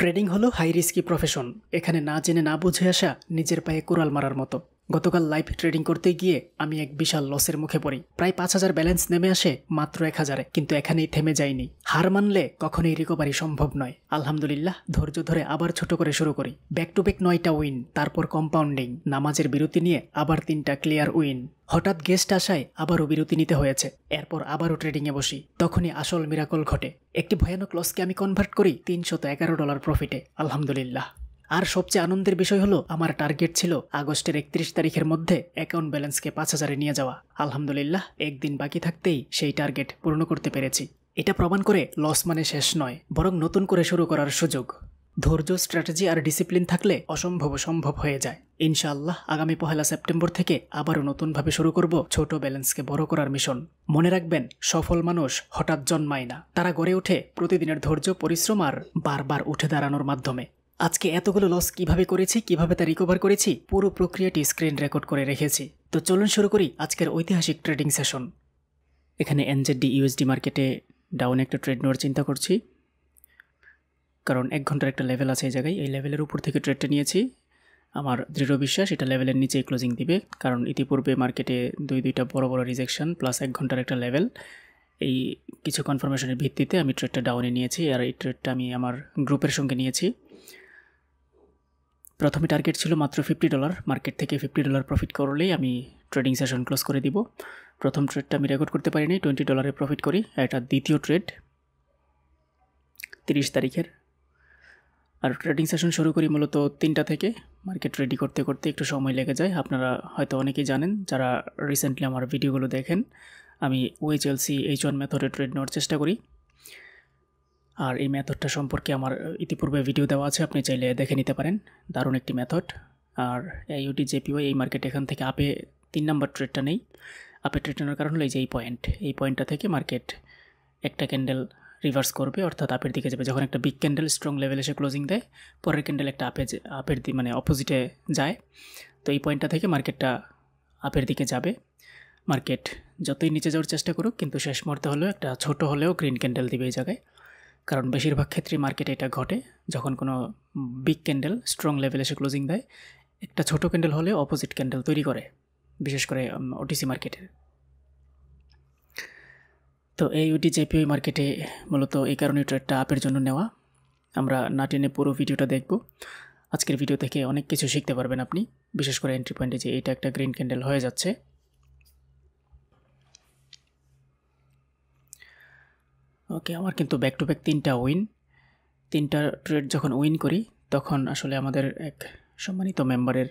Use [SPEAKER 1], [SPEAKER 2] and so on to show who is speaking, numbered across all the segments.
[SPEAKER 1] Trading হলো high risky profession. এখানে না জেনে না বুঝে আসা নিজের পায়ে কুড়াল মারার মতো। গতকাল লাইভ ট্রেডিং করতে গিয়ে আমি এক বিশাল লসের মুখে পড়ি। প্রায় ৫,০০০ ব্যালেন্স নেমে আসে মাত্র ১,০০০-এ। কিন্তু এখানেই থেমে যায়নি। হার মানলে কখনোই রিকভারি সম্ভব নয়। আলহামদুলিল্লাহ, ধৈর্য ধরে আবার ছোট করে শুরু করি। ব্যাক টু ব্যাক ৯টা উইন, তারপর কম্পাউন্ডিং, নামাজের বিরতি নিয়ে আবার ৩টা ক্লিয়ার উইন। হঠাৎ গেস্ট আসায় আবারও বিরতি নিতে হয়েছে। এরপর আবারও ট্রেডিংয়ে বসি। তখনই আসল মিরাকল ঘটে। একটি ভয়ানক লসকে আমি কনভার্ট করি $৩১১ প্রফিটে। আলহামদুলিল্লাহ। আর সবচেয়ে আনন্দের বিষয় হলো, আমার টার্গেট ছিল আগস্টের ৩১ তারিখের মধ্যে অ্যাকাউন্ট ব্যালেন্সকে ৫,০০০-এ নিয়ে যাওয়া। আলহামদুলিল্লাহ, একদিন বাকি থাকতেই সেই টার্গেট পূর্ণ করতে পেরেছি। এটা প্রমাণ করে লস মানে শেষ নয়, বরং নতুন করে শুরু করার সুযোগ। ধৈর্য, স্ট্র্যাটেজি আর ডিসিপ্লিন থাকলে অসম্ভব সম্ভব হয়ে যায়। ইনশাআল্লাহ আগামী ১ সেপ্টেম্বর থেকে আবারও নতুনভাবে শুরু করব ছোট ব্যালেন্সকে বড় করার মিশন। মনে রাখবেন, সফল মানুষ হঠাৎ জন্মায় না, তারা গড়ে ওঠে প্রতিদিনের ধৈর্য, পরিশ্রম আর বারবার উঠে দাঁড়ানোর মাধ্যমে। আজকে এতগুলো লস কিভাবে করেছি, কিভাবে তা রিকভার করেছি, পুরো প্রক্রিয়াটি স্ক্রিন রেকর্ড করে রেখেছি। তো চলুন শুরু করি আজকের ঐতিহাসিক ট্রেডিং সেশন। এখানে NZD USD মার্কেটে ডাউন একটা ট্রেড নেওয়ার চিন্তা করছি, কারণ ১ ঘন্টার একটা লেভেল আছে এই জায়গায়। এই লেভেলের উপর থেকে ট্রেডটা নিয়েছি। আমার দৃঢ় বিশ্বাস এটা লেভেলের নিচেই ক্লোজিং দিবে, কারণ ইতিপূর্বে মার্কেটে দুইটা বড় বড় রিজেকশন প্লাস ১ ঘন্টার একটা লেভেল, এই কিছু কনফার্মেশনের ভিত্তিতে আমি ট্রেডটা ডাউনে নিয়েছি। আর এই ট্রেডটা আমি আমার গ্রুপের সঙ্গে নিয়েছি। প্রথমে টার্গেট ছিল মাত্র $50। মার্কেট থেকে $50 প্রফিট করলেই আমি ট্রেডিং সেশন ক্লোজ করে দিব। প্রথম ট্রেডটা আমি রেকর্ড করতে পারিনি, $20 প্রফিট করি। এটা দ্বিতীয় ট্রেড ৩০ তারিখের। আর ট্রেডিং সেশন শুরু করি মূলত ৩টা থেকে। মার্কেট রেডি করতে করতে একটু সময় লেগে যায়। আপনারা হয়তো অনেকেই জানেন, যারা রিসেন্টলি আমার ভিডিওগুলো দেখেন, আমি OHLC H1 মেথডে ট্রেড নেওয়ার চেষ্টা করি। আর এই মেথডটা সম্পর্কে আমার ইতিপূর্বে ভিডিও দেওয়া আছে, আপনি চাইলে দেখে নিতে পারেন। দারুণ একটি মেথড। আর AUD JPY এই মার্কেট এখান থেকে আপে ৩ নাম্বার ট্রেডটা নেই। আপে ট্রেড নেওয়ার কারণ হলো এই পয়েন্টটা থেকে মার্কেট একটা ক্যান্ডেল রিভার্স করবে, অর্থাৎ আপের দিকে যাবে। যখন একটা বিগ ক্যান্ডেল স্ট্রং লেভেল এসে ক্লোজিং দেয়, পরের ক্যান্ডেল একটা আপের মানে অপোজিটে যায়। তো এই পয়েন্টটা থেকে মার্কেটটা আপের দিকে যাবে। মার্কেট যতই নিচে যাওয়ার চেষ্টা করুক, কিন্তু শেষ মুহূর্তে হলেও একটা ছোট হলেও গ্রিন ক্যান্ডেল দিবে এই জায়গায়। কারণ বেশিরভাগ ক্ষেত্রে মার্কেটে এটা ঘটে, যখন কোনো বিগ ক্যান্ডেল স্ট্রং লেভেল এসে ক্লোজিং দেয়, একটা ছোট ক্যান্ডেল হলেও অপোজিট ক্যান্ডেল তৈরি করে, বিশেষ করে OTC মার্কেটের। তো AUD JPY মার্কেটে মূলত এই কারণে ট্রেডটা আপের জন্য নেওয়া। আমরা না টেনে পুরো ভিডিওটা দেখব। আজকের ভিডিও থেকে অনেক কিছু শিখতে পারবেন আপনি, বিশেষ করে এন্ট্রি পয়েন্টে যে এটা একটা গ্রিন ক্যান্ডেল হয়ে যাচ্ছে। ওকে, আমার কিন্তু ব্যাক টু ব্যাক 3টা উইন। 3টা ট্রেড যখন উইন করি, তখন আসলে আমাদের এক সম্মানিত মেম্বারের,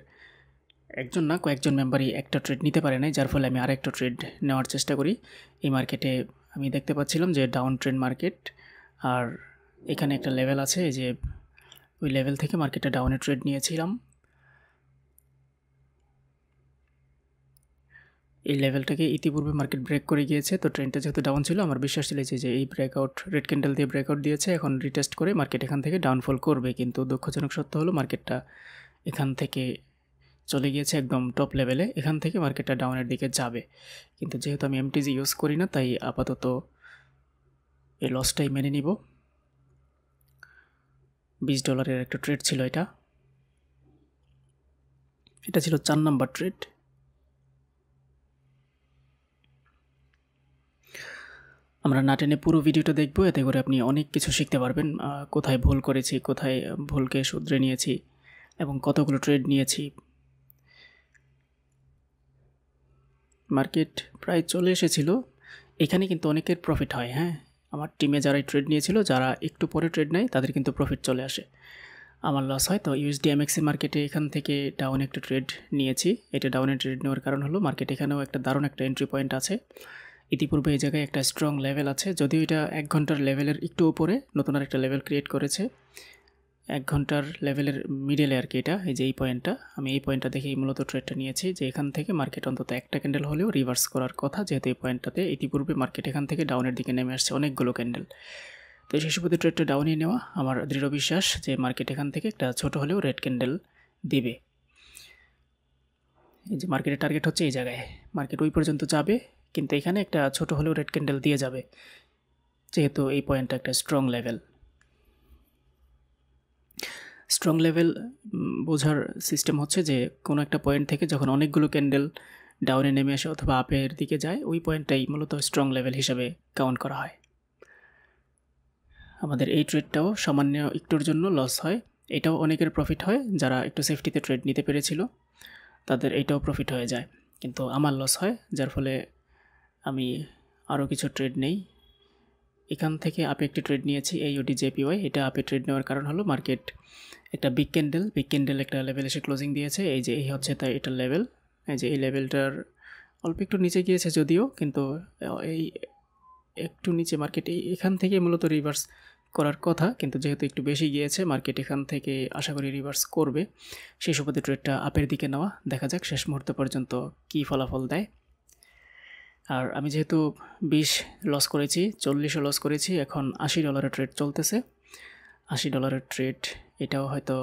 [SPEAKER 1] একজন না কয়েকজন মেম্বারই একটা ট্রেড নিতে পারে নাই, যার ফলে আমি আরেকটা ট্রেড নেওয়ার চেষ্টা করি। এই মার্কেটে আমি দেখতে পাচ্ছিলাম যে ডাউন ট্রেন্ড মার্কেট, আর এখানে একটা লেভেল আছে, যে ওই লেভেল থেকে মার্কেটটা ডাউনে ট্রেড নিয়েছিলাম। এই লেভেলটাকে ইতিপূর্বে মার্কেট ব্রেক করে গিয়েছে, তো ট্রেন্ডটা যেহেতু ডাউন ছিল, আমার বিশ্বাস ছিল যে এই ব্রেকআউট, রেড ক্যান্ডেল দিয়ে ব্রেকআউট দিয়েছে, এখন রিটেস্ট করে মার্কেট এখান থেকে ডাউনফল করবে। কিন্তু দুঃখজনক সত্য হলো, মার্কেটটা এখান থেকে চলে গিয়েছে একদম টপ লেভেলে। এখান থেকে মার্কেটটা ডাউনের দিকে যাবে, কিন্তু যেহেতু আমি MTG ইউজ করি না, তাই আপাতত এই লসটাই মেনে নিব। $20 একটা ট্রেড ছিল এটা ছিল 4 নাম্বার ট্রেড। আমরা না টেনে পুরো ভিডিওটা দেখব, এতে করে আপনি অনেক কিছু শিখতে পারবেন। কোথায় ভুল করেছি, কোথায় ভুলকে শুধরে নিয়েছি, এবং কতগুলো ট্রেড নিয়েছি। মার্কেট প্রায় চলে এসেছিল এখানে, কিন্তু অনেকের প্রফিট হয়। হ্যাঁ, আমার টিমে যারা ট্রেড নিয়েছিল, যারা একটু পরে ট্রেড নেয়, তাদের কিন্তু প্রফিট চলে আসে, আমার লস হয়। তো USD MXC মার্কেটে এখান থেকে ডাউন একটা ট্রেড নিয়েছি। এটা ডাউনে ট্রেড নেওয়ার কারণ হলো, মার্কেট এখানেও একটা দারুণ একটা এন্ট্রি পয়েন্ট আছে। ইতিপূর্বে এই জায়গায় একটা স্ট্রং লেভেল আছে, যদিও এটা 1 ঘন্টার লেভেলের একটু উপরে নতুন আর একটা লেভেল ক্রিয়েট করেছে। 1 ঘন্টার লেভেলের মিডলে আর কি এটা, এই যে এই পয়েন্টটা, আমি এই পয়েন্টটা দেখেই মূলত ট্রেডটা নিয়েছি, যে এখান থেকে মার্কেট অন্তত একটা ক্যান্ডেল হলেও রিভার্স করার কথা, যেহেতু এই পয়েন্টটাতে ইতিপূর্বে মার্কেট এখান থেকে ডাউনের দিকে নেমে আসছে অনেকগুলো ক্যান্ডেল। তো এই শিশুপতি ট্রেডটা ডাউনে নেওয়া, আমার দৃঢ় বিশ্বাস যে মার্কেট এখান থেকে একটা ছোট হলেও রেড ক্যান্ডেল দিবে। এই যে মার্কেটের টার্গেট হচ্ছে এই জায়গায়, মার্কেট ওই পর্যন্ত যাবে, কিন্তু এখানে একটা ছোট হলেও রেড ক্যান্ডেল দিয়ে যাবে, যেহেতু এই পয়েন্টটা একটা স্ট্রং লেভেল। স্ট্রং লেভেল বোঝার সিস্টেম হচ্ছে যে কোনো একটা পয়েন্ট থেকে যখন অনেকগুলো ক্যান্ডেল ডাউনে নেমে আসে অথবা আপের দিকে যায়, ওই পয়েন্টটাই মূলত স্ট্রং লেভেল হিসাবে কাউন্ট করা হয়। আমাদের এই ট্রেডটাও সামান্য একটুর জন্য লস হয়, এটাও অনেকের প্রফিট হয়, যারা একটু সেফটিতে ট্রেড নিতে পেরেছিল তাদের এইটাও প্রফিট হয়ে যায়, কিন্তু আমার লস হয়, যার ফলে আমি আরও কিছু ট্রেড নেই। এখান থেকে আপে একটি ট্রেড নিয়েছি AUD JPY। এটা আপে ট্রেড নেওয়ার কারণ হলো মার্কেট একটা বিগ ক্যান্ডেল একটা লেভেল এসে ক্লোজিং দিয়েছে, এই যে এই হচ্ছে তাই এটার লেভেল, এই যে এই লেভেলটার অল্প একটু নিচে গিয়েছে যদিও, কিন্তু এই একটু নিচে মার্কেট এখান থেকে মূলত রিভার্স করার কথা, কিন্তু যেহেতু একটু বেশি গিয়েছে মার্কেট এখান থেকে আশা করি রিভার্স করবে। সেই সুবাদে ট্রেডটা আপের দিকে নেওয়া, দেখা যাক শেষ মুহূর্ত পর্যন্ত কী ফলাফল দেয়। আর আমি যেহেতু 20 লস করেছি, 40ও লস করেছি, এখন $80 ট্রেড চলতেছে। $80 ট্রেড এটাও হয়তো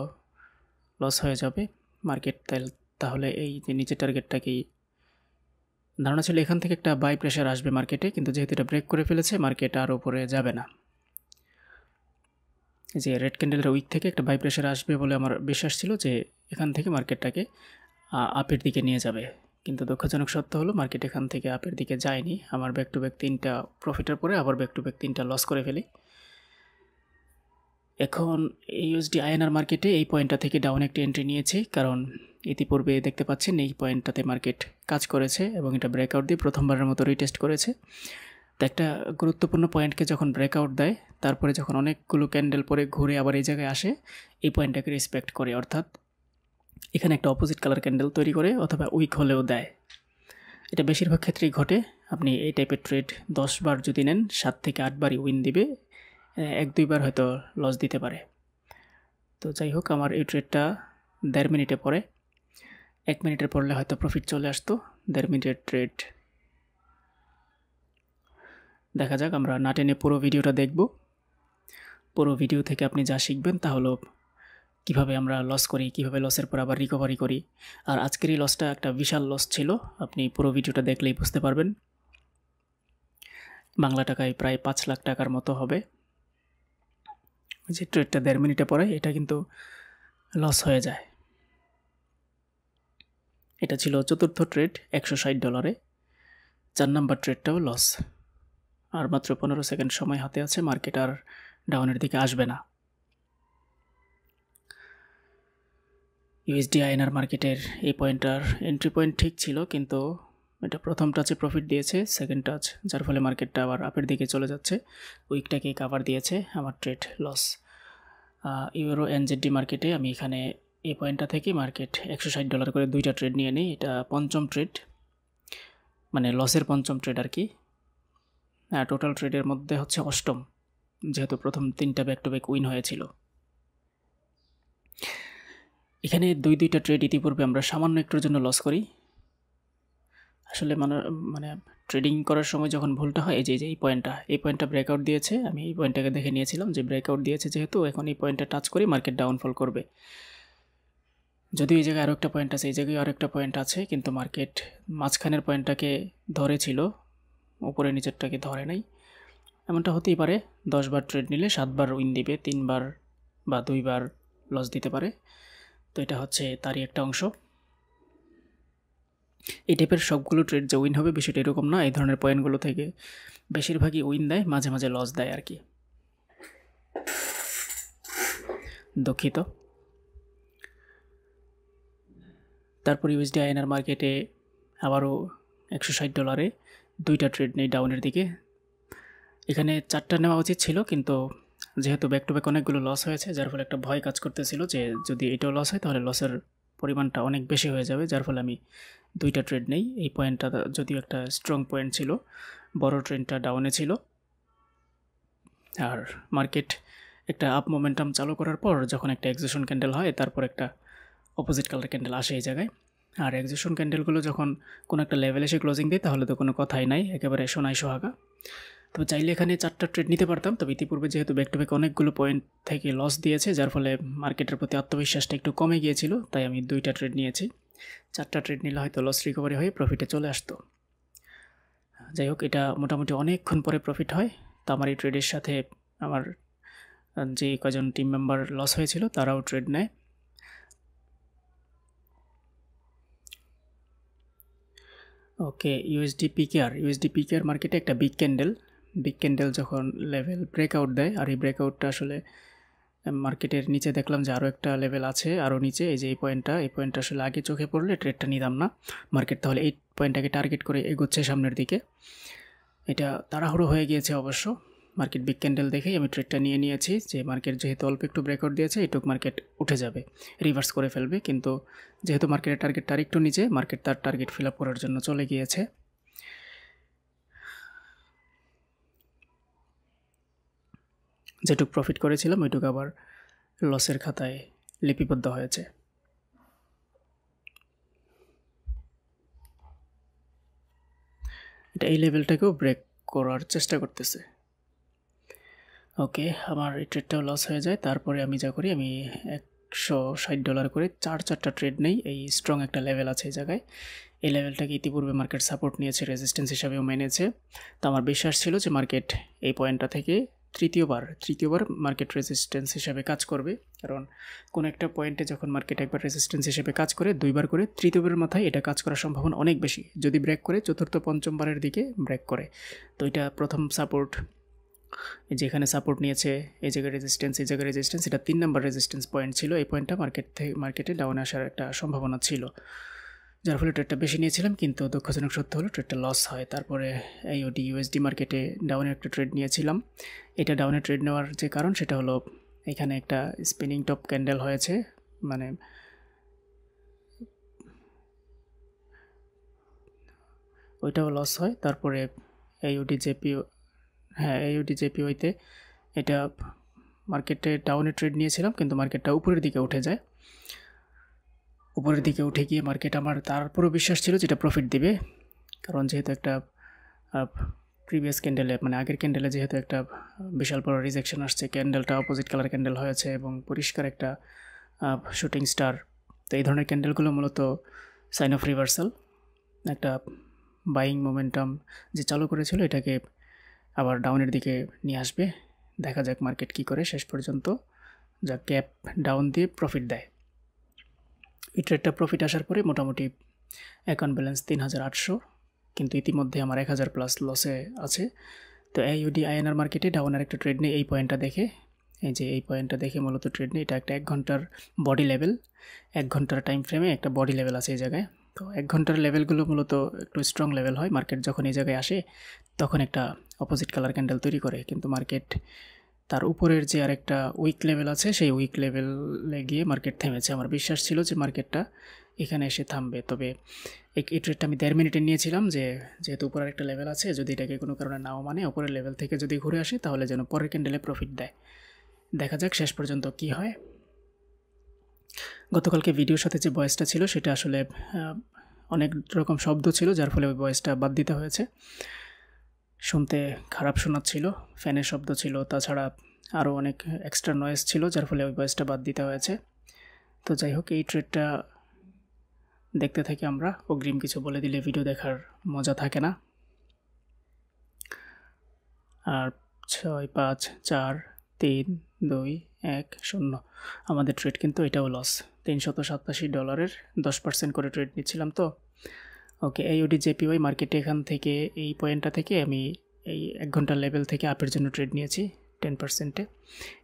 [SPEAKER 1] লস হয়ে যাবে মার্কেট। তাহলে এই যে নিচের টার্গেটটাকেই ধারণা ছিল এখান থেকে একটা বাই প্রেশার আসবে মার্কেটে, কিন্তু যেহেতু এটা ব্রেক করে ফেলেছে মার্কেট আর উপরে যাবে না। যে রেড ক্যান্ডেলের উইক থেকে একটা বাই প্রেশার আসবে বলে আমার বিশ্বাস ছিল যে এখান থেকে মার্কেটটাকে আপের দিকে নিয়ে যাবে, কিন্তু দুঃখজনক সত্য হলো মার্কেট এখান থেকে আপের দিকে যায়নি। আমার ব্যাক টু ব্যাক 3টা প্রফিটের পরে আবার ব্যাক টু ব্যাক 3টা লস করে ফেলি। এখন USD INR মার্কেটে এই পয়েন্টটা থেকে ডাউন একটা এন্ট্রি নিয়েছি, কারণ ইতিপূর্বে দেখতে পাচ্ছেন এই পয়েন্টটাতে মার্কেট কাজ করেছে এবং এটা ব্রেকআউট দিয়ে প্রথমবারের মতো রিটেস্ট করেছে। তো একটা গুরুত্বপূর্ণ পয়েন্টকে যখন ব্রেকআউট দেয়, তারপরে যখন অনেকগুলো ক্যান্ডেল পরে ঘুরে আবার এই জায়গায় আসে, এই পয়েন্টটাকে রেসপেক্ট করে, অর্থাৎ এখানে একটা অপোজিট কালার ক্যান্ডেল তৈরি করে অথবা উইক হলেও দেয়। এটা বেশিরভাগ ক্ষেত্রেই ঘটে। আপনি এই টাইপের ট্রেড 10 বার যদি নেন, 7 থেকে 8 বারই উইন দিবে, 1-2 বার হয়তো লস দিতে পারে। তো যাই হোক, আমার এই ট্রেডটা 1.5 মিনিটে পরে, 1 মিনিটের পড়লে হয়তো প্রফিট চলে আসতো। 1.5 মিনিটের ট্রেড, দেখা যাক। আমরা না টেনে পুরো ভিডিওটা দেখব। পুরো ভিডিও থেকে আপনি যা শিখবেন তা হলো কীভাবে আমরা লস করি, কীভাবে লসের পর আবার রিকভারি করি। আর আজকের এই লসটা একটা বিশাল লস ছিল, আপনি পুরো ভিডিওটা দেখলেই বুঝতে পারবেন। বাংলা টাকায় প্রায় 5 লাখ টাকার মতো হবে। যে ট্রেডটা 1.5 মিনিটে পরে এটা কিন্তু লস হয়ে যায়। এটা ছিল চতুর্থ ট্রেড $160। 4 নাম্বার ট্রেডটাও লস। আর মাত্র 15 সেকেন্ড সময় হাতে আছে, মার্কেট আর ডাউনের দিকে আসবে না। USD INR মার্কেটের এই পয়েন্টটার এন্ট্রি পয়েন্ট ঠিক ছিল, কিন্তু এটা প্রথম টাচে প্রফিট দিয়েছে, সেকেন্ড টাচ, যার ফলে মার্কেটটা আবার আপের দিকে চলে যাচ্ছে, উইকটাকে কাভার দিয়েছে, আমার ট্রেড লস। ইউরো NZD মার্কেটে আমি এখানে এই পয়েন্টটা থেকে মার্কেট $160 করে 2টা ট্রেড নিয়ে নিই। এটা পঞ্চম ট্রেড, মানে লসের পঞ্চম ট্রেড আর কি। টোটাল ট্রেডের মধ্যে হচ্ছে অষ্টম, যেহেতু প্রথম 3টা ব্যাক টু ব্যাক উইন হয়েছিল। এখানে 2টা ট্রেড ইতিপূর্বে আমরা সামান্য একটুর জন্য লস করি। আসলে মানে ট্রেডিং করার সময় যখন ভুলটা হয়, এই যে এই পয়েন্টটা ব্রেকআউট দিয়েছে, আমি এই পয়েন্টটাকে দেখে নিয়েছিলাম যে ব্রেকআউট দিয়েছে, যেহেতু এখন এই পয়েন্টটা টাচ করি মার্কেট ডাউনফল করবে। যদিও এই জায়গায় আরও একটা পয়েন্ট আছে, এই জায়গায় আরও একটা পয়েন্ট আছে, কিন্তু মার্কেট মাঝখানের পয়েন্টটাকে ধরেছিল, উপরে নিচেরটাকে ধরে নাই। এমনটা হতেই পারে, 10 বার ট্রেড নিলে 7 বার উইন দিবে, 3 বার বা 2 বার লস দিতে পারে। তো এটা হচ্ছে তারই একটা অংশ। এই টাইপের সবগুলো ট্রেড যে উইন হবে বিষয়টা এরকম না, এই ধরনের পয়েন্টগুলো থেকে বেশিরভাগই উইন দেয়, মাঝে মাঝে লস দেয় আর কি। দুঃখিত। তারপর USD INR মার্কেটে আবারও $160 2টা ট্রেড নেই ডাউনের দিকে। এখানে 4টা নেওয়া উচিত ছিল, কিন্তু যেহেতু ব্যাক টু ব্যাক অনেকগুলো লস হয়েছে, যার ফলে একটা ভয় কাজ করতেছিল যে যদি এটাও লস হয় তাহলে লসের পরিমাণটা অনেক বেশি হয়ে যাবে, যার ফলে আমি 2টা ট্রেড নেই। এই পয়েন্টটা যদিও একটা স্ট্রং পয়েন্ট ছিল, বড় ট্রেন্ডটা ডাউনে ছিল। আর মার্কেট একটা আপ মোমেন্টাম চালু করার পর যখন একটা এক্সিশন ক্যান্ডেল হয়, তারপর একটা অপোজিট কালার ক্যান্ডেল আসে এই জায়গায়। আর এক্সিশন ক্যান্ডেলগুলো যখন কোনো একটা লেভেল এসে ক্লোজিং দেয় তাহলে তো কোনো কথাই নাই, একেবারে সোনাই সোহাগা। তবে চাইলে এখানে 4টা ট্রেড নিতে পারতাম, তবে ইতিপূর্বে যেহেতু ব্যাক টু ব্যাক অনেকগুলো পয়েন্ট থেকে লস দিয়েছে, যার ফলে মার্কেটের প্রতি আত্মবিশ্বাসটা একটু কমে গিয়েছিল, তাই আমি 2টা ট্রেড নিয়েছি। 4টা ট্রেড নিলে হয়তো লস রিকভারি হয়ে প্রফিটে চলে আসতো। যাই হোক, এটা মোটামুটি অনেকক্ষণ পরে প্রফিট হয়। তো আমার এই ট্রেডের সাথে আমার যে কজন টিম মেম্বার লস হয়েছিল তারাও ট্রেড নেয়। ওকে, ইউএসডি পিকেআর মার্কেটে একটা বিগ ক্যান্ডেল যখন লেভেল ব্রেকআউট দেয়, আর এই ব্রেকআউটটা আসলে মার্কেটের নিচে দেখলাম যে আরও একটা লেভেল আছে আরও নিচে, এই যে এই পয়েন্টটা আসলে আগে চোখে পড়লে ট্রেডটা নিতাম না। মার্কেট তাহলে এই পয়েন্টটাকে টার্গেট করে এগোচ্ছে সামনের দিকে। এটা তাড়াহুড়ো হয়ে গিয়েছে অবশ্য, মার্কেট বিগ ক্যান্ডেল দেখেই আমি ট্রেডটা নিয়েছি যে মার্কেট যেহেতু অল্প একটু ব্রেকআউট দিয়েছে এটুক মার্কেট উঠে যাবে, রিভার্স করে ফেলবে। কিন্তু যেহেতু মার্কেটের টার্গেটটা আরেকটু নিচে, মার্কেট তার টার্গেট ফিল আপ করার জন্য চলে গিয়েছে। যেটুক প্রফিট করেছিলাম ওইটুক আবার লসের খাতায় লিপিবদ্ধ হয়েছে। এটা এই লেভেলটাকেও ব্রেক করার চেষ্টা করতেছে। ওকে, আমার এই ট্রেডটাও লস হয়ে যায়। তারপরে আমি যা করি, আমি $160 করে চারটা ট্রেড নেই। এই স্ট্রং একটা লেভেল আছে এই জায়গায়, এই লেভেলটাকে ইতিপূর্বে মার্কেট সাপোর্ট নিয়েছে, রেজিস্ট্যান্স হিসাবেও মেনেছে। তো আমার বিশ্বাস ছিল যে মার্কেট এই পয়েন্টটা থেকে তৃতীয়বার মার্কেট রেজিস্ট্যান্স হিসাবে কাজ করবে। কারণ কোনো একটা পয়েন্টে যখন মার্কেট একবার রেজিস্ট্যান্স হিসেবে কাজ করে, দুইবার করে, তৃতীয়বারের মাথায় এটা কাজ করার সম্ভাবনা অনেক বেশি। যদি ব্রেক করে চতুর্থ পঞ্চমবারের দিকে ব্রেক করে, তো এটা প্রথম সাপোর্ট, যেখানে সাপোর্ট নিয়েছে এই জায়গায় রেজিস্ট্যান্স, এটা 3 নম্বর রেজিস্ট্যান্স পয়েন্ট ছিল। এই পয়েন্টটা মার্কেটে ডাউনে আসার একটা সম্ভাবনা ছিল, যার ফলে ট্রেডটা বেশি নিয়েছিলাম। কিন্তু দুঃখজনক সত্য হলো ট্রেডটা লস হয়। তারপরে AUD USD মার্কেটে ডাউনে একটা ট্রেড নিয়েছিলাম। এটা ডাউনে ট্রেড নেওয়ার যে কারণ সেটা হলো এখানে একটা স্পিনিং টপ ক্যান্ডেল হয়েছে, মানে ওইটাও লস হয়। তারপরে AUD JPY-তে এটা মার্কেটে ডাউনে ট্রেড নিয়েছিলাম, কিন্তু মার্কেটটা উপরের দিকে উঠে যায়। উপরের দিকে উঠে গিয়ে মার্কেট আমার তারপরও বিশ্বাস ছিল যেটা প্রফিট দিবে, কারণ যেহেতু একটা প্রিভিয়াস ক্যান্ডেলে, মানে আগের ক্যান্ডেলে যেহেতু একটা বিশাল বড় রিজেকশন আসছে, ক্যান্ডেলটা অপোজিট কালার ক্যান্ডেল হয়েছে এবং পরিষ্কার একটা শুটিং স্টার। তো এই ধরনের ক্যান্ডেলগুলো মূলত সাইন অফ রিভার্সাল, একটা বাইং মোমেন্টাম যে চালু করেছিল এটাকে আবার ডাউনের দিকে নিয়ে আসবে। দেখা যাক মার্কেট কী করে শেষ পর্যন্ত, যা ক্যাপ ডাউন দিয়ে প্রফিট দেয়। এই ট্রেডটা প্রফিট আসার পরে মোটামুটি অ্যাকাউন্ট ব্যালেন্স 3800, কিন্তু ইতিমধ্যে আমার 1000+ লসে আছে। তো AUD INR মার্কেটে ডাউনের একটা ট্রেড নেই এই পয়েন্টটা দেখে, এই যে এই পয়েন্টটা দেখে মূলত ট্রেড নেই। এটা একটা 1 ঘন্টার বডি লেভেল, 1 ঘন্টার টাইম ফ্রেমে একটা বডি লেভেল আছে এই জায়গায়। তো 1 ঘন্টার লেভেলগুলো মূলত একটু স্ট্রং লেভেল হয়। মার্কেট যখন এই জায়গায় আসে তখন একটা অপোজিট কালার ক্যান্ডেল তৈরি করে, কিন্তু মার্কেট তার উপরের যে আরেকটা উইক লেভেল আছে সেই উইক লেভেলে গিয়ে মার্কেট থেমেছে। আমার বিশ্বাস ছিল যে মার্কেটটা এখানে এসে থামবে। তবে এই ট্রেডটা আমি 1.5 মিনিটে নিয়েছিলাম, যে যেহেতু উপরের একটা লেভেল আছে, যদি এটাকে কোনো কারণে নাও মানে উপরের লেভেল থেকে যদি ঘুরে আসে তাহলে যেন পরের ক্যান্ডেলে প্রফিট দেয়। দেখা যাক শেষ পর্যন্ত কি হয়। গতকালকে ভিডিওর সাথে যে ভয়েসটা ছিল সেটা আসলে অনেক রকম শব্দ ছিল, যার ফলে ওই ভয়েসটা বাদ দিতে হয়েছে। শুনতে খারাপ শোনাচ্ছিল, ফ্যানের শব্দ ছিল, তাছাড়া আরও অনেক এক্সট্রা নয়েজ ছিল, যার ফলে ওই ভয়েসটা বাদ দিতে হয়েছে। তো যাই হোক, এই ট্রেডটা দেখতে থাকি আমরা। অগ্রিম কিছু বলে দিলে ভিডিও দেখার মজা থাকে না। আর 6, 5, 4, 3, 2, 1, 0 আমাদের ট্রেড, কিন্তু এটাও লস। $387 10% করে ট্রেড নিচ্ছিলাম তো। ওকে, AUD JPY মার্কেটে এখান থেকে এই পয়েন্টটা থেকে আমি এই 1 ঘন্টার লেভেল থেকে আপের জন্য ট্রেড নিয়েছি 10%-এ।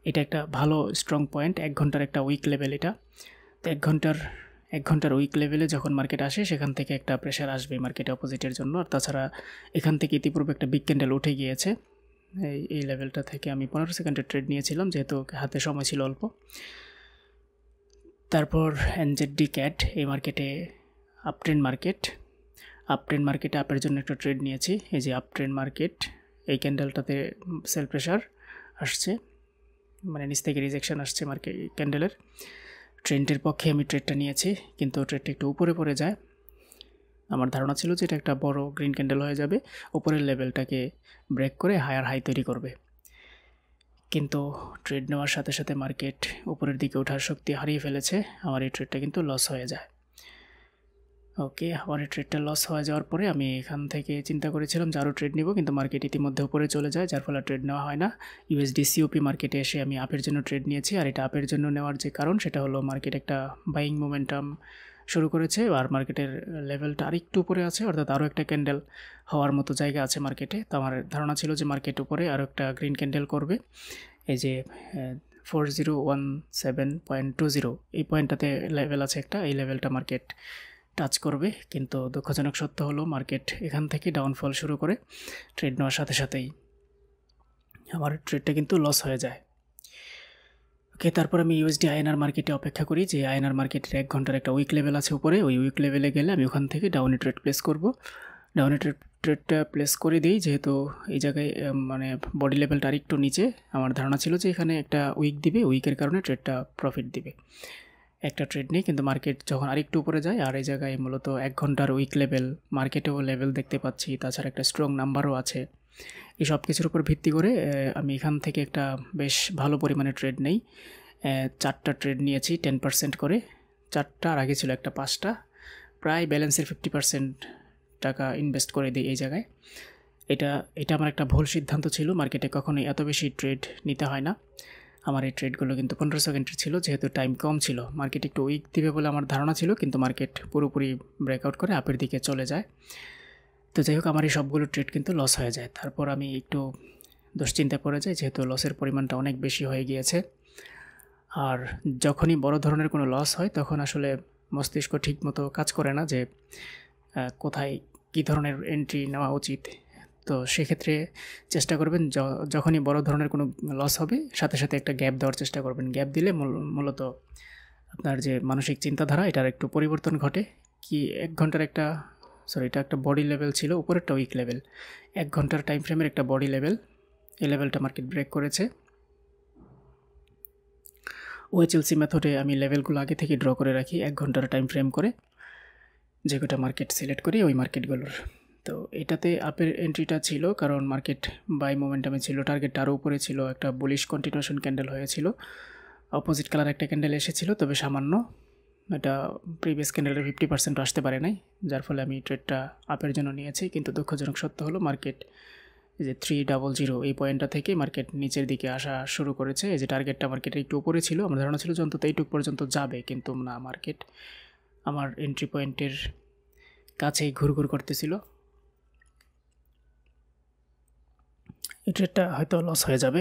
[SPEAKER 1] এটা একটা ভালো স্ট্রং পয়েন্ট, 1 ঘন্টার একটা উইক লেভেল এটা। তো 1 ঘন্টার উইক লেভেলে যখন মার্কেট আসে সেখান থেকে একটা প্রেশার আসবে মার্কেটে অপোজিটের জন্য। আর তাছাড়া এখান থেকে ইতিপূর্বে একটা বিগ ক্যান্ডেল উঠে গিয়েছে। এই লেভেলটা থেকে আমি 15 সেকেন্ডের ট্রেড নিয়েছিলাম, যেহেতু হাতে সময় ছিল অল্প। তারপর NZD CAD, এই মার্কেটে আপট্রেন্ড মার্কেটে আপের জন্য একটা ট্রেড নিয়েছি। এই যে আপট্রেন্ড মার্কেট, এই ক্যান্ডেলটাতে সেল প্রেশার আসছে, মানে নিচ থেকে রিজেকশন আসছে মার্কেট ক্যান্ডেলের। ট্রেন্ডের পক্ষে আমি ট্রেডটা নিয়েছি, কিন্তু ট্রেডটা একটু উপরে পড়ে যায়। আমার ধারণা ছিল যে এটা একটা বড় গ্রিন ক্যান্ডেল হয়ে যাবে, উপরের লেভেলটাকে ব্রেক করে হায়ার হাই তৈরি করবে। কিন্তু ট্রেড নেওয়ার সাথে সাথে মার্কেট উপরের দিকে ওঠার শক্তি হারিয়ে ফেলেছে। আমার এই ট্রেডটা কিন্তু লস হয়ে যায়। ওকে, আমার এই ট্রেডটা লস হয়ে যাওয়ার পরে আমি এখান থেকে চিন্তা করেছিলাম যে আরও ট্রেড নিব, কিন্তু মার্কেট ইতিমধ্যে উপরে চলে যায়, যার ফলে ট্রেড নেওয়া হয় না। ইউএসডি সিওপি মার্কেটে এসে আমি আপের জন্য ট্রেড নিয়েছি, আর এটা আপের জন্য নেওয়ার যে কারণ সেটা হলো মার্কেট একটা বাইং মোমেন্টাম শুরু করেছে, আর মার্কেটের লেভেলটা আরেকটু উপরে আছে, অর্থাৎ আরও একটা ক্যান্ডেল হওয়ার মতো জায়গা আছে মার্কেটে। তো আমার ধারণা ছিল যে মার্কেট উপরে আরও একটা গ্রিন ক্যান্ডেল করবে। এই যে 4017.20 এই পয়েন্টটাতে লেভেল আছে একটা, এই লেভেলটা মার্কেট টাচ করবে, কিন্তু দুঃখজনক সত্য হলো মার্কেট এখান থেকে ডাউনফল শুরু করে ট্রেড নেওয়ার সাথে সাথেই আমার ট্রেডটা কিন্তু লস হয়ে যায়। ওকে, তারপর আমি ইউএসডি আইএনআর মার্কেটে অপেক্ষা করি যে আইএনআর মার্কেটের 1 ঘন্টার একটা উইক লেভেল আছে উপরে, ওই উইক লেভেলে গেলে আমি ওখান থেকে ডাউনে ট্রেড প্লেস করব। ডাউনে ট্রেডটা প্লেস করে দিই, যেহেতু এই জায়গায় মানে বডি লেভেলটা আরেকটু নিচে। আমার ধারণা ছিল যে এখানে একটা উইক দিবে, উইকের কারণে ট্রেডটা প্রফিট দিবে। একটা ট্রেড নেই, কিন্তু মার্কেট যখন আরেকটু উপরে যায়, আর এই জায়গায় মূলত 1 ঘন্টার উইক লেভেল, মার্কেটেও লেভেল দেখতে পাচ্ছি, তাছাড়া একটা স্ট্রং নাম্বারও আছে। এই সব কিছুর উপর ভিত্তি করে আমি এখান থেকে একটা বেশ ভালো পরিমাণে ট্রেড নেই। 4টা ট্রেড নিয়েছি 10% করে, 4টা, আর আগে ছিল একটা 5টা, প্রায় ব্যালেন্সের 50% টাকা ইনভেস্ট করে দিই এই জায়গায়। এটা আমার একটা ভুল সিদ্ধান্ত ছিল, মার্কেটে কখনোই এত বেশি ট্রেড নিতে হয় না। আমার এই ট্রেডগুলো কিন্তু 15 সেকেন্ডের ছিল, যেহেতু টাইম কম ছিল। মার্কেট একটু উইক দিবে বলে আমার ধারণা ছিল, কিন্তু মার্কেট পুরোপুরি ব্রেকআউট করে আপের দিকে চলে যায়। তো যাই হোক, আমার এই সবগুলো ট্রেড কিন্তু লস হয়ে যায়। তারপর আমি একটু দুশ্চিন্তায় পড়ে যাই, যেহেতু লসের পরিমাণটা অনেক বেশি হয়ে গিয়েছে। আর যখনই বড় ধরনের কোনো লস হয়, তখন আসলে মস্তিষ্ক ঠিকমতো কাজ করে না যে কোথায় কী ধরনের এন্ট্রি নেওয়া উচিত। তো সেক্ষেত্রে চেষ্টা করবেন যখনই বড় ধরনের কোনো লস হবে, সাথে সাথে একটা গ্যাপ দেওয়ার চেষ্টা করবেন। গ্যাপ দিলে মূলত আপনার যে মানসিক চিন্তাধারা, এটার একটু পরিবর্তন ঘটে। কি 1 ঘন্টার একটা এটা একটা বডি লেভেল ছিল, উপরেরটা উইক লেভেল, 1 ঘন্টার টাইম ফ্রেমের একটা বডি লেভেল, এই লেভেলটা মার্কেট ব্রেক করেছে। ওএচএলসি মেথডে আমি লেভেলগুলো আগে থেকে ড্র করে রাখি 1 ঘন্টার টাইম ফ্রেম করে, যে কটা মার্কেট সিলেক্ট করি ওই মার্কেটগুলোর। তো এটাতে আপের এন্ট্রিটা ছিল, কারণ মার্কেট বাই মোমেন্টামে ছিল, টার্গেটটা আরও উপরে ছিল, একটা বুলিশ কন্টিনিউশন ক্যান্ডেল হয়েছিল, অপোজিট কালার একটা ক্যান্ডেল এসেছিল, তবে সামান্য, এটা প্রিভিয়াস ক্যান্ডেলের 50% আসতে পারে নাই, যার ফলে আমি ট্রেডটা আপের জন্য নিয়েছি। কিন্তু দুঃখজনক সত্য হলো মার্কেট যে 300 এই পয়েন্টটা থেকে মার্কেট নিচের দিকে আসা শুরু করেছে। এই যে টার্গেটটা মার্কেটের একটু উপরে ছিল, আমার ধারণা ছিল যে অন্তত এইটুক পর্যন্ত যাবে, কিন্তু না, মার্কেট আমার এন্ট্রি পয়েন্টের কাছেই ঘুরঘুর করতেছিল। এই ট্রেডটা হয়তো লস হয়ে যাবে।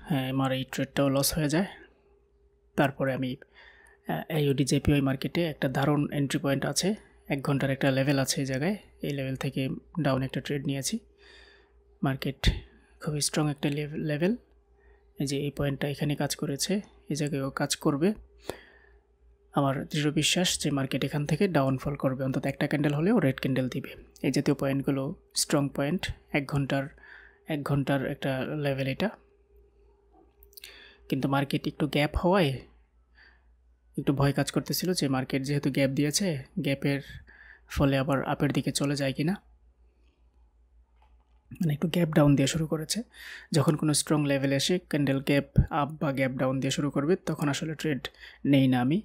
[SPEAKER 1] হ্যাঁ, আমার এই ট্রেডটাও লস হয়ে যায়। তারপরে আমি AUD JPY মার্কেটে একটা দারুণ এন্ট্রি পয়েন্ট আছে, 1 ঘন্টার একটা লেভেল আছে এই জায়গায়, এই লেভেল থেকে ডাউন একটা ট্রেড নিয়েছি। মার্কেট খুবই স্ট্রং একটা লেভেল, এই যে এই পয়েন্টটা এখানে কাজ করেছে, এই জায়গায়ও কাজ করবে। আমার দৃঢ় বিশ্বাস যে মার্কেট এখান থেকে ডাউনফল করবে, অন্তত একটা ক্যান্ডেল হলেও রেড ক্যান্ডেল দিবে। এই জাতীয় পয়েন্টগুলো স্ট্রং পয়েন্ট, 1 ঘন্টার একটা লেভেল এটা। কিন্তু মার্কেট একটু গ্যাপ হওয়ায় একটু ভয় কাজ করতেছিল যে মার্কেট যেহেতু গ্যাপ দিয়েছে, গ্যাপের ফলে আবার আপের দিকে চলে যায় কিনা, মানে একটু গ্যাপ ডাউন দিয়ে শুরু করেছে। যখন কোনো স্ট্রং লেভেল এসে ক্যান্ডেল গ্যাপ আপ বা গ্যাপ ডাউন দিয়ে শুরু করবে, তখন আসলে ট্রেড নেই না আমি।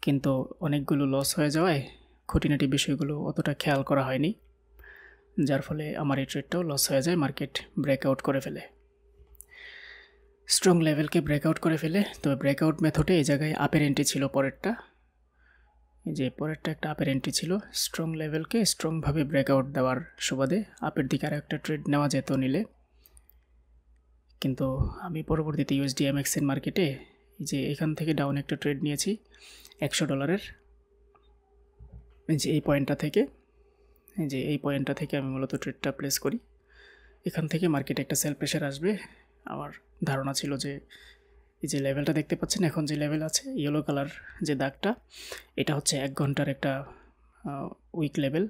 [SPEAKER 1] কিন্তু অনেকগুলো লস হয়ে যাওয়ায় খুঁটিনাটি বিষয়গুলো অতটা খেয়াল করা হয়নি, যার ফলে আমার এই ট্রেডটাও লস হয়ে যায়। মার্কেট ব্রেকআউট করে ফেলে, স্ট্রং লেভেলকে ব্রেকআউট করে ফেলে। তবে ব্রেকআউট মেথডে এই জায়গায় আপের এন্ট্রি ছিল, পরেরটা, যে পরেরটা একটা আপের এন্ট্রি ছিল। স্ট্রং লেভেলকে স্ট্রংভাবে ব্রেকআউট দেওয়ার সুবাদে আপের দিকে আর একটা ট্রেড নেওয়া যেত নিলে। কিন্তু আমি পরবর্তীতে USD/MXN মার্কেটে যে এখান থেকে ডাউন একটা ট্রেড নিয়েছি $100, যে এই পয়েন্টটা থেকে, যে এই পয়েন্টটা থেকে আমি মূলত ট্রেডটা প্লেস করি। এখান থেকে মার্কেটে একটা সেল প্রেশার আসবে। আমার ধারণা ছিল যে এই যে লেভেলটা দেখতে পাচ্ছেন, এখন যে লেভেল আছে ইয়েলো কালার যে দাগটা, এটা হচ্ছে 1 ঘন্টার একটা উইক লেভেল,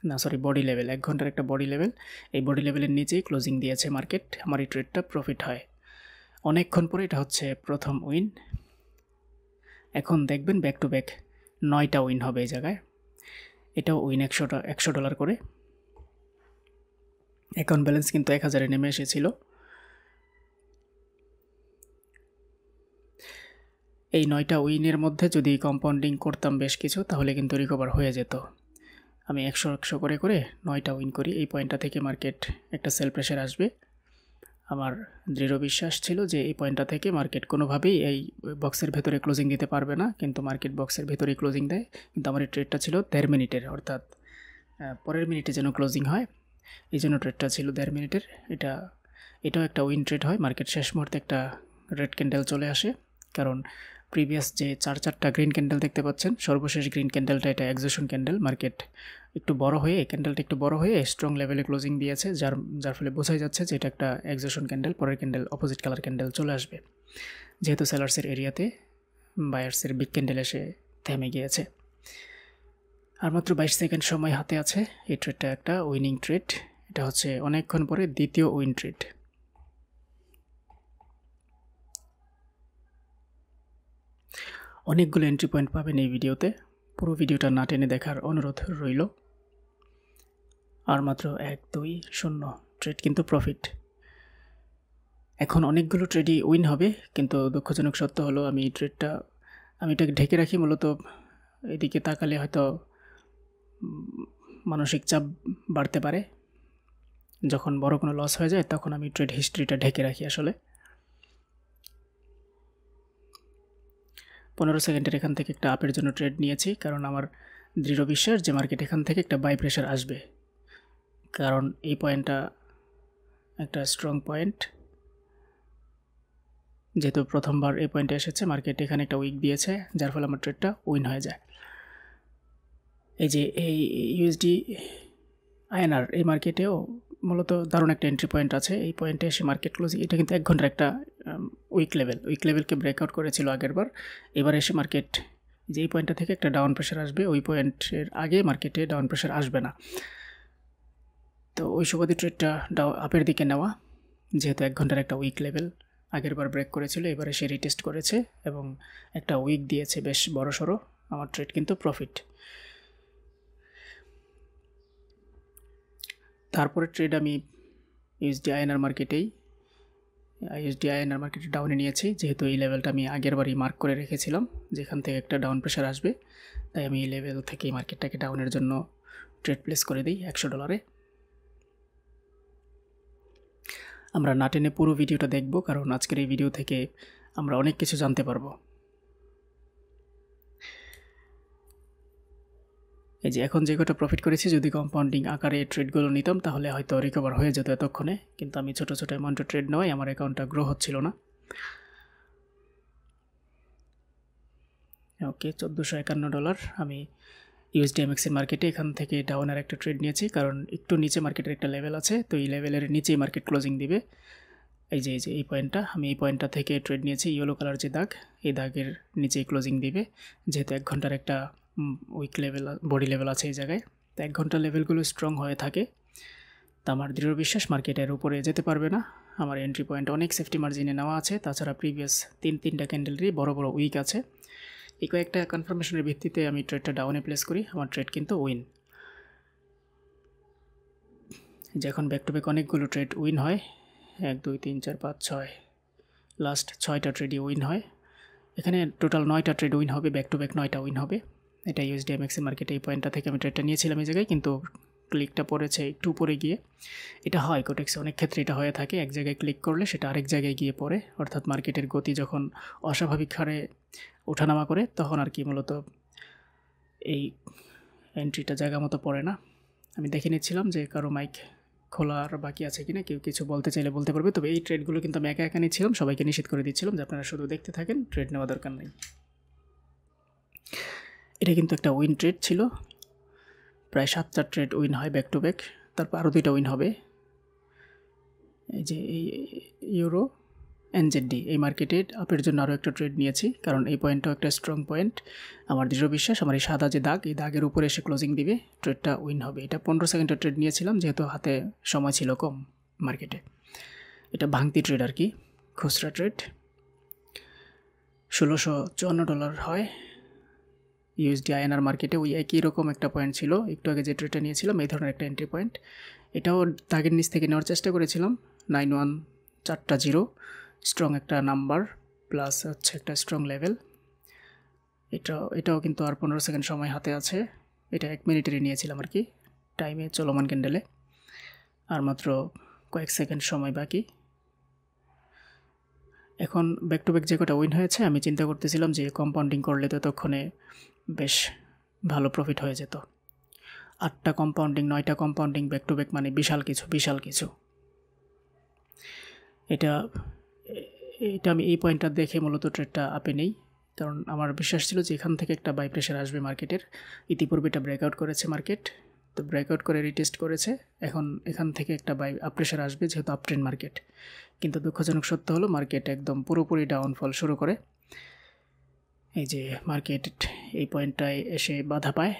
[SPEAKER 1] না সরি বডি লেভেল, 1 ঘন্টার একটা বডি লেভেল। এই বডি লেভেলের নিচেই ক্লোজিং দিয়েছে মার্কেট, আমার এই ট্রেডটা প্রফিট হয়। অনেকক্ষণ পরে এটা হচ্ছে প্রথম উইন। এখন দেখবেন ব্যাক টু ব্যাক 9টা উইন হবে এই জায়গায়। এটাও উইন $100 করে। অ্যাকাউন্ট ব্যালেন্স কিন্তু 1000-এ নেমে এসেছিল। এই 9টা উইনের মধ্যে যদি কম্পাউন্ডিং করতাম বেশ কিছু, তাহলে কিন্তু রিকভার হয়ে যেত। আমি 100 করে করে 9টা উইন করি। এই পয়েন্টটা থেকে মার্কেট একটা সেল প্রেশার আসবে। আমার দৃঢ় বিশ্বাস ছিল যে এই পয়েন্টটা থেকে মার্কেট কোনোভাবেই এই বক্সের ভেতরে ক্লোজিং দিতে পারবে না, কিন্তু মার্কেট বক্সের ভেতরেই ক্লোজিং দেয়। কিন্তু আমার এই ট্রেডটা ছিল 1.5 মিনিটের, অর্থাৎ পরের মিনিটে যেন ক্লোজিং হয়, এই জন্য ট্রেডটা ছিল 1.5 মিনিটের। এটাও একটা উইন ট্রেড হয়। মার্কেট শেষ মুহূর্তে একটা রেড ক্যান্ডেল চলে আসে, কারণ প্রিভিয়াস যে 4টা গ্রিন ক্যান্ডেল দেখতে পাচ্ছেন, সর্বশেষ গ্রিন ক্যান্ডেলটা এটা এক্সজশন ক্যান্ডেল। মার্কেট একটু বড় হয়ে, ক্যান্ডেলটা একটু বড় হয়ে স্ট্রং লেভেলে ক্লোজিং দিয়েছে, যার ফলে বোঝাই যাচ্ছে যে এটা একটা এক্সজশন ক্যান্ডেল। পরের ক্যান্ডেল অপোজিট কালার ক্যান্ডেল চলে আসবে, যেহেতু সেলার্সের এরিয়াতে বায়ার্সের বিগ ক্যান্ডেল এসে থেমে গিয়েছে। আর মাত্র 22 সেকেন্ড সময় হাতে আছে। এই ট্রেডটা একটা উইনিং ট্রেড। এটা হচ্ছে অনেকক্ষণ পরে দ্বিতীয় উইন ট্রেড। অনেকগুলো এন্ট্রি পয়েন্ট পাবেন এই ভিডিওতে, পুরো ভিডিওটা না টেনে দেখার অনুরোধ রইল। আর মাত্র 1, 2, 0 ট্রেড কিন্তু প্রফিট। এখন অনেকগুলো ট্রেডই উইন হবে, কিন্তু দুঃখজনক সত্য হলো আমি এটাকে ঢেকে রাখি। মূলত এদিকে তাকালে হয়তো মানসিক চাপ বাড়তে পারে। যখন বড় কোনো লস হয়ে যায় তখন আমি ট্রেড হিস্ট্রিটা ঢেকে রাখি। আসলে 15 সেকেন্ডের এখান থেকে একটা আপের জন্য ট্রেড নিয়েছি, কারণ আমার দৃঢ় বিশ্বাস যে মার্কেট এখান থেকে একটা বাই প্রেশার আসবে, কারণ এই পয়েন্টটা একটা স্ট্রং পয়েন্ট। যেহেতু প্রথমবার এই পয়েন্টে এসেছে, মার্কেট এখানে একটা উইক দিয়েছে, যার ফলে আমার ট্রেডটা উইন হয়ে যায়। এই যে এই ইউএসডি আইএনআর, এই মার্কেটেও মূলত দারুণ একটা এন্ট্রি পয়েন্ট আছে। এই পয়েন্টে এসে মার্কেট ক্লোজিং, এটা কিন্তু 1 ঘন্টার একটা উইক লেভেলকে ব্রেকআউট করেছিল আগেরবার। এবার এসে মার্কেট যে এই পয়েন্টটা থেকে একটা ডাউন প্রেশার আসবে, ওই পয়েন্টের আগে মার্কেটে ডাউন প্রেশার আসবে না। তো ওই সুবাদী ট্রেডটা আপের দিকে নেওয়া, যেহেতু 1 ঘন্টার একটা উইক লেভেল আগেরবার ব্রেক করেছিল, এবারে সে রিটেস্ট করেছে এবং একটা উইক দিয়েছে বেশ বড়সড়। আমার ট্রেড কিন্তু প্রফিট। তারপরে ট্রেড আমি ইউএসডি আইএনআর মার্কেটে ডাউনে নিয়েছি, যেহেতু এই লেভেলটা আমি আগেরবারই মার্ক করে রেখেছিলাম যেখান থেকে একটা ডাউন প্রেশার আসবে। তাই আমি এই লেভেল থেকে মার্কেটটাকে ডাউনের জন্য ট্রেড প্লেস করে দিই $100। আমরা না টেনে পুরো ভিডিওটা দেখব, কারণ আজকের এই ভিডিও থেকে আমরা অনেক কিছু জানতে পারবো। এই যে এখন যে কটা প্রফিট করেছি, যদি কম্পাউন্ডিং আকারে ট্রেডগুলো নিতাম তাহলে হয়তো রিকভার হয়ে যেত এতক্ষণে, কিন্তু আমি ছোটো ছোটো অ্যামাউন্টে ট্রেড নেওয়াই আমার অ্যাকাউন্টটা গ্রো হচ্ছিল না। ওকে, $1451 আমি ইউএসডিএমএক্সের মার্কেটে এখান থেকে ডাউনের একটা ট্রেড নিয়েছি, কারণ একটু নিচে মার্কেটের একটা লেভেল আছে, তো এই লেভেলের নিচেই মার্কেট ক্লোজিং দিবে। এই যে এই পয়েন্টটা, আমি এই পয়েন্টটা থেকে ট্রেড নিয়েছি। ইয়েলো কালার যে দাগ, এই দাগের নিচেই ক্লোজিং দিবে, যেহেতু 1 ঘন্টার একটা উইক লেভেল, বডি লেভেল আছে এই জায়গায়। তো 1 ঘন্টার লেভেলগুলো স্ট্রং হয়ে থাকে, তা আমার দৃঢ় বিশ্বাস মার্কেটের উপরে যেতে পারবে না। আমার এন্ট্রি পয়েন্ট অনেক সেফটি মার্জিনে নেওয়া আছে, তাছাড়া প্রিভিয়াস 3টা ক্যান্ডেলেরই বড় বড় উইক আছে। এই কয়েকটা কনফার্মেশনের ভিত্তিতে আমি ট্রেডটা ডাউনে প্লেস করি, আমার ট্রেড কিন্তু উইন। যে এখন ব্যাক টু ব্যাক অনেকগুলো ট্রেড উইন হয়, 1, 2, 3, 4, 5, 6, লাস্ট 6টা ট্রেডই উইন হয়। এখানে টোটাল 9টা ট্রেড উইন হবে, ব্যাক টু ব্যাক 9টা উইন হবে। এটা ইউএসডিএমএক্সের মার্কেটে এই পয়েন্টটা থেকে আমি ট্রেডটা নিয়েছিলাম এই জায়গায়, কিন্তু ক্লিকটা পড়েছে একটু উপরে গিয়ে। এটা হয় কোটেক্সে অনেক ক্ষেত্রে, এটা হয়ে থাকে, এক জায়গায় ক্লিক করলে সেটা আরেক জায়গায় গিয়ে পড়ে, অর্থাৎ মার্কেটের গতি যখন অস্বাভাবিক হারে ওঠানামা করে তখন আর কি মূলত এই এন্ট্রিটা জায়গা মতো পড়ে না। আমি দেখে নিচ্ছিলাম যে কারো মাইক খোলার বাকি আছে কিনা, কেউ কিছু বলতে চাইলে বলতে পারবে। তবে এই ট্রেডগুলো কিন্তু আমি একা একা নিচ্ছিলাম, সবাইকে নিষেধ করে দিচ্ছিলাম যে আপনারা শুধু দেখতে থাকেন, ট্রেড নেওয়া দরকার নেই। এটা কিন্তু একটা উইন ট্রেড ছিল, প্রায় 7টা ট্রেড উইন হয় ব্যাক টু ব্যাক, তারপর আরও 2টা উইন হবে। এই যে এই ইউরো এনজেডডি, এই মার্কেটে আপের জন্য আরও একটা ট্রেড নিয়েছি, কারণ এই পয়েন্টটাও একটা স্ট্রং পয়েন্ট। আমার দৃঢ় বিশ্বাস আমার এই সাদা যে দাগ, এই দাগের উপরে এসে ক্লোজিং দিবে, ট্রেডটা উইন হবে। এটা 15 সেকেন্ডের ট্রেড নিয়েছিলাম, যেহেতু হাতে সময় ছিল কম মার্কেটে। এটা ভাঙতি ট্রেড আর কি, খুচরা ট্রেড। $1654 হয় ইউএসডি আইএনআর মার্কেটে। ওই একই রকম একটা পয়েন্ট ছিল একটু আগে যে ট্রেডটা নিয়েছিলাম, এই ধরনের একটা এন্ট্রি পয়েন্ট। এটাও দাগের নিচ থেকে নেওয়ার চেষ্টা করেছিলাম। 9140 স্ট্রং একটা নাম্বার, প্লাস হচ্ছে একটা স্ট্রং লেভেল। এটাও কিন্তু আর 15 সেকেন্ড সময় হাতে আছে। এটা 1 মিনিটেরই নিয়েছিলাম আর কি, টাইমে চলমান ক্যান্ডেলে। আর মাত্র কয়েক সেকেন্ড সময় বাকি। এখন ব্যাক টু ব্যাক যে কটা উইন হয়েছে, আমি চিন্তা করতেছিলাম যে কম্পাউন্ডিং করলে তো ততক্ষণে বেশ ভালো প্রফিট হয়ে যেত। 8টা কম্পাউন্ডিং 9টা কম্পাউন্ডিং ব্যাক টু ব্যাক মানে বিশাল কিছু। এটা আমি এই পয়েন্টটা দেখে মূলত ট্রেডটা আপে নেই, কারণ আমার বিশ্বাস ছিল যে এখান থেকে একটা বাই প্রেশার আসবে মার্কেটের। ইতিপূর্বে এটা ব্রেকআউট করেছে মার্কেট, তো ব্রেকআউট করে রিটেস্ট করেছে, এখন এখান থেকে একটা বাই আপ প্রেশার আসবে যেহেতু আপ ট্রেন্ড মার্কেট। কিন্তু দুঃখজনক সত্য হলো মার্কেট একদম পুরোপুরি ডাউনফল শুরু করে। এই যে মার্কেট এই পয়েন্টটায় এসে বাধা পায়,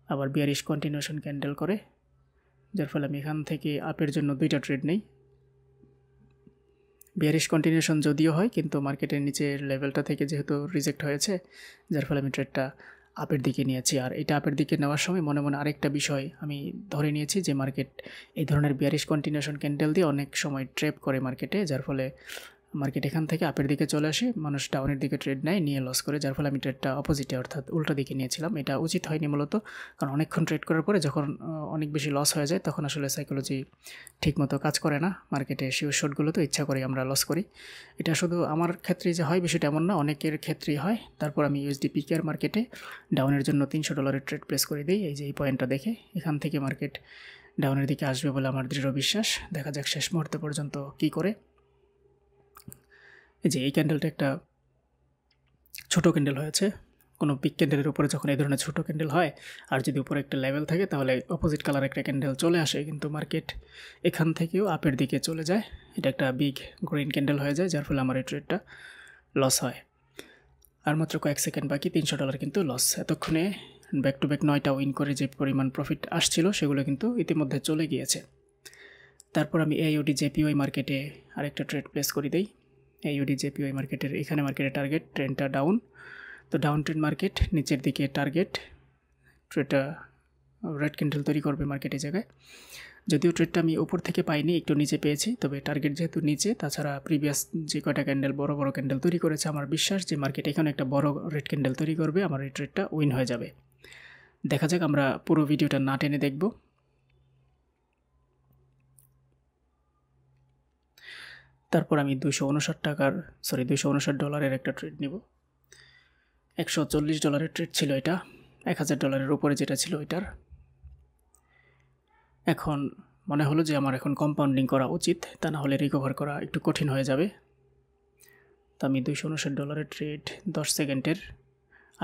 [SPEAKER 1] আবার বিয়ারিশ কন্টিনিউশন ক্যান্ডেল করে, যার ফলে আমি এখান থেকে আপের জন্য 2টা ট্রেড নেই। বিয়ারিশ কন্টিনিউশন যদিও হয়, কিন্তু মার্কেটের নিচের লেভেলটা থেকে যেহেতু রিজেক্ট হয়েছে, যার ফলে আমি ট্রেডটা আপের দিকে নিয়েছি। আর এটা আপের দিকে নেওয়ার সময় মনে মনে আরেকটা বিষয় আমি ধরে নিয়েছি যে মার্কেট এই ধরনের বিয়ারিশ কন্টিনিউশন ক্যান্ডেল দিয়ে অনেক সময় ট্র্যাপ করে মার্কেটে, যার ফলে মার্কেট এখান থেকে আপের দিকে চলে আসে, মানুষ ডাউনের দিকে ট্রেড নেয়, নিয়ে লস করে, যার ফলে আমি ট্রেডটা অপোজিটে অর্থাৎ উল্টো দিকে নিয়েছিলাম। এটা উচিত হয়নি মূলত, কারণ অনেকক্ষণ ট্রেড করার পরে যখন অনেক বেশি লস হয়ে যায় তখন আসলে সাইকোলজি ঠিকমতো কাজ করে না। মার্কেটে শিওর শর্টগুলো তো ইচ্ছা করে আমরা লস করি। এটা শুধু আমার ক্ষেত্রেই যে হয় বিষয়টা এমন না, অনেকের ক্ষেত্রেই হয়। তারপর আমি ইউএসডি পিকেআর মার্কেটে ডাউনের জন্য $300 ট্রেড প্লেস করে দিই। এই যে এই পয়েন্টটা দেখে এখান থেকে মার্কেট ডাউনের দিকে আসবে বলে আমার দৃঢ় বিশ্বাস। দেখা যাক শেষ মুহূর্ত পর্যন্ত কী করে। এই যে এই ক্যান্ডেলটা একটা ছোট ক্যান্ডেল হয়েছে। কোনো বিগ ক্যান্ডেলের উপরে যখন এই ধরনের ছোটো ক্যান্ডেল হয় আর যদি উপরে একটা লেভেল থাকে তাহলে অপোজিট কালার একটা ক্যান্ডেল চলে আসে, কিন্তু মার্কেট এখান থেকেও আপের দিকে চলে যায়, এটা একটা বিগ গ্রিন ক্যান্ডেল হয়ে যায়, যার ফলে আমার এই ট্রেডটা লস হয়। আর মাত্র কয়েক সেকেন্ড বাকি, $300 কিন্তু লস। এতক্ষণে ব্যাক টু ব্যাক 9টা উইন করে যে পরিমাণ প্রফিট আসছিল সেগুলো কিন্তু ইতিমধ্যে চলে গিয়েছে। তারপর আমি AUD JPY মার্কেটে আরেকটা ট্রেড প্লেস করে দিই। AUD JPY মার্কেটের এখানে মার্কেটের টার্গেট ট্রেনটা ডাউন, তো ডাউন ট্রেন্ড মার্কেট নিচের দিকে টার্গেট, ট্রেডটা রেড ক্যান্ডেল তৈরি করবে মার্কেট এই জায়গায়। যদিও ট্রেডটা আমি উপর থেকে পাইনি, একটু নিচে পেয়েছি, তবে টার্গেট যেহেতু নিচে, তাছাড়া প্রিভিয়াস যে কয়টা ক্যান্ডেল বড় বড় ক্যান্ডেল তৈরি করেছে, আমার বিশ্বাস যে মার্কেট এখানে একটা বড় রেড ক্যান্ডেল তৈরি করবে, আমার এই ট্রেডটা উইন হয়ে যাবে। দেখা যাক, আমরা পুরো ভিডিওটা না টেনে দেখব। তারপর আমি $259 একটা ট্রেড নিব। $140 ট্রেড ছিল এটা, $1000 উপরে যেটা ছিল ওইটার। এখন মনে হলো যে আমার এখন কম্পাউন্ডিং করা উচিত, তা না হলে রিকভার করা একটু কঠিন হয়ে যাবে। তো আমি $259 ট্রেড 10 সেকেন্ডের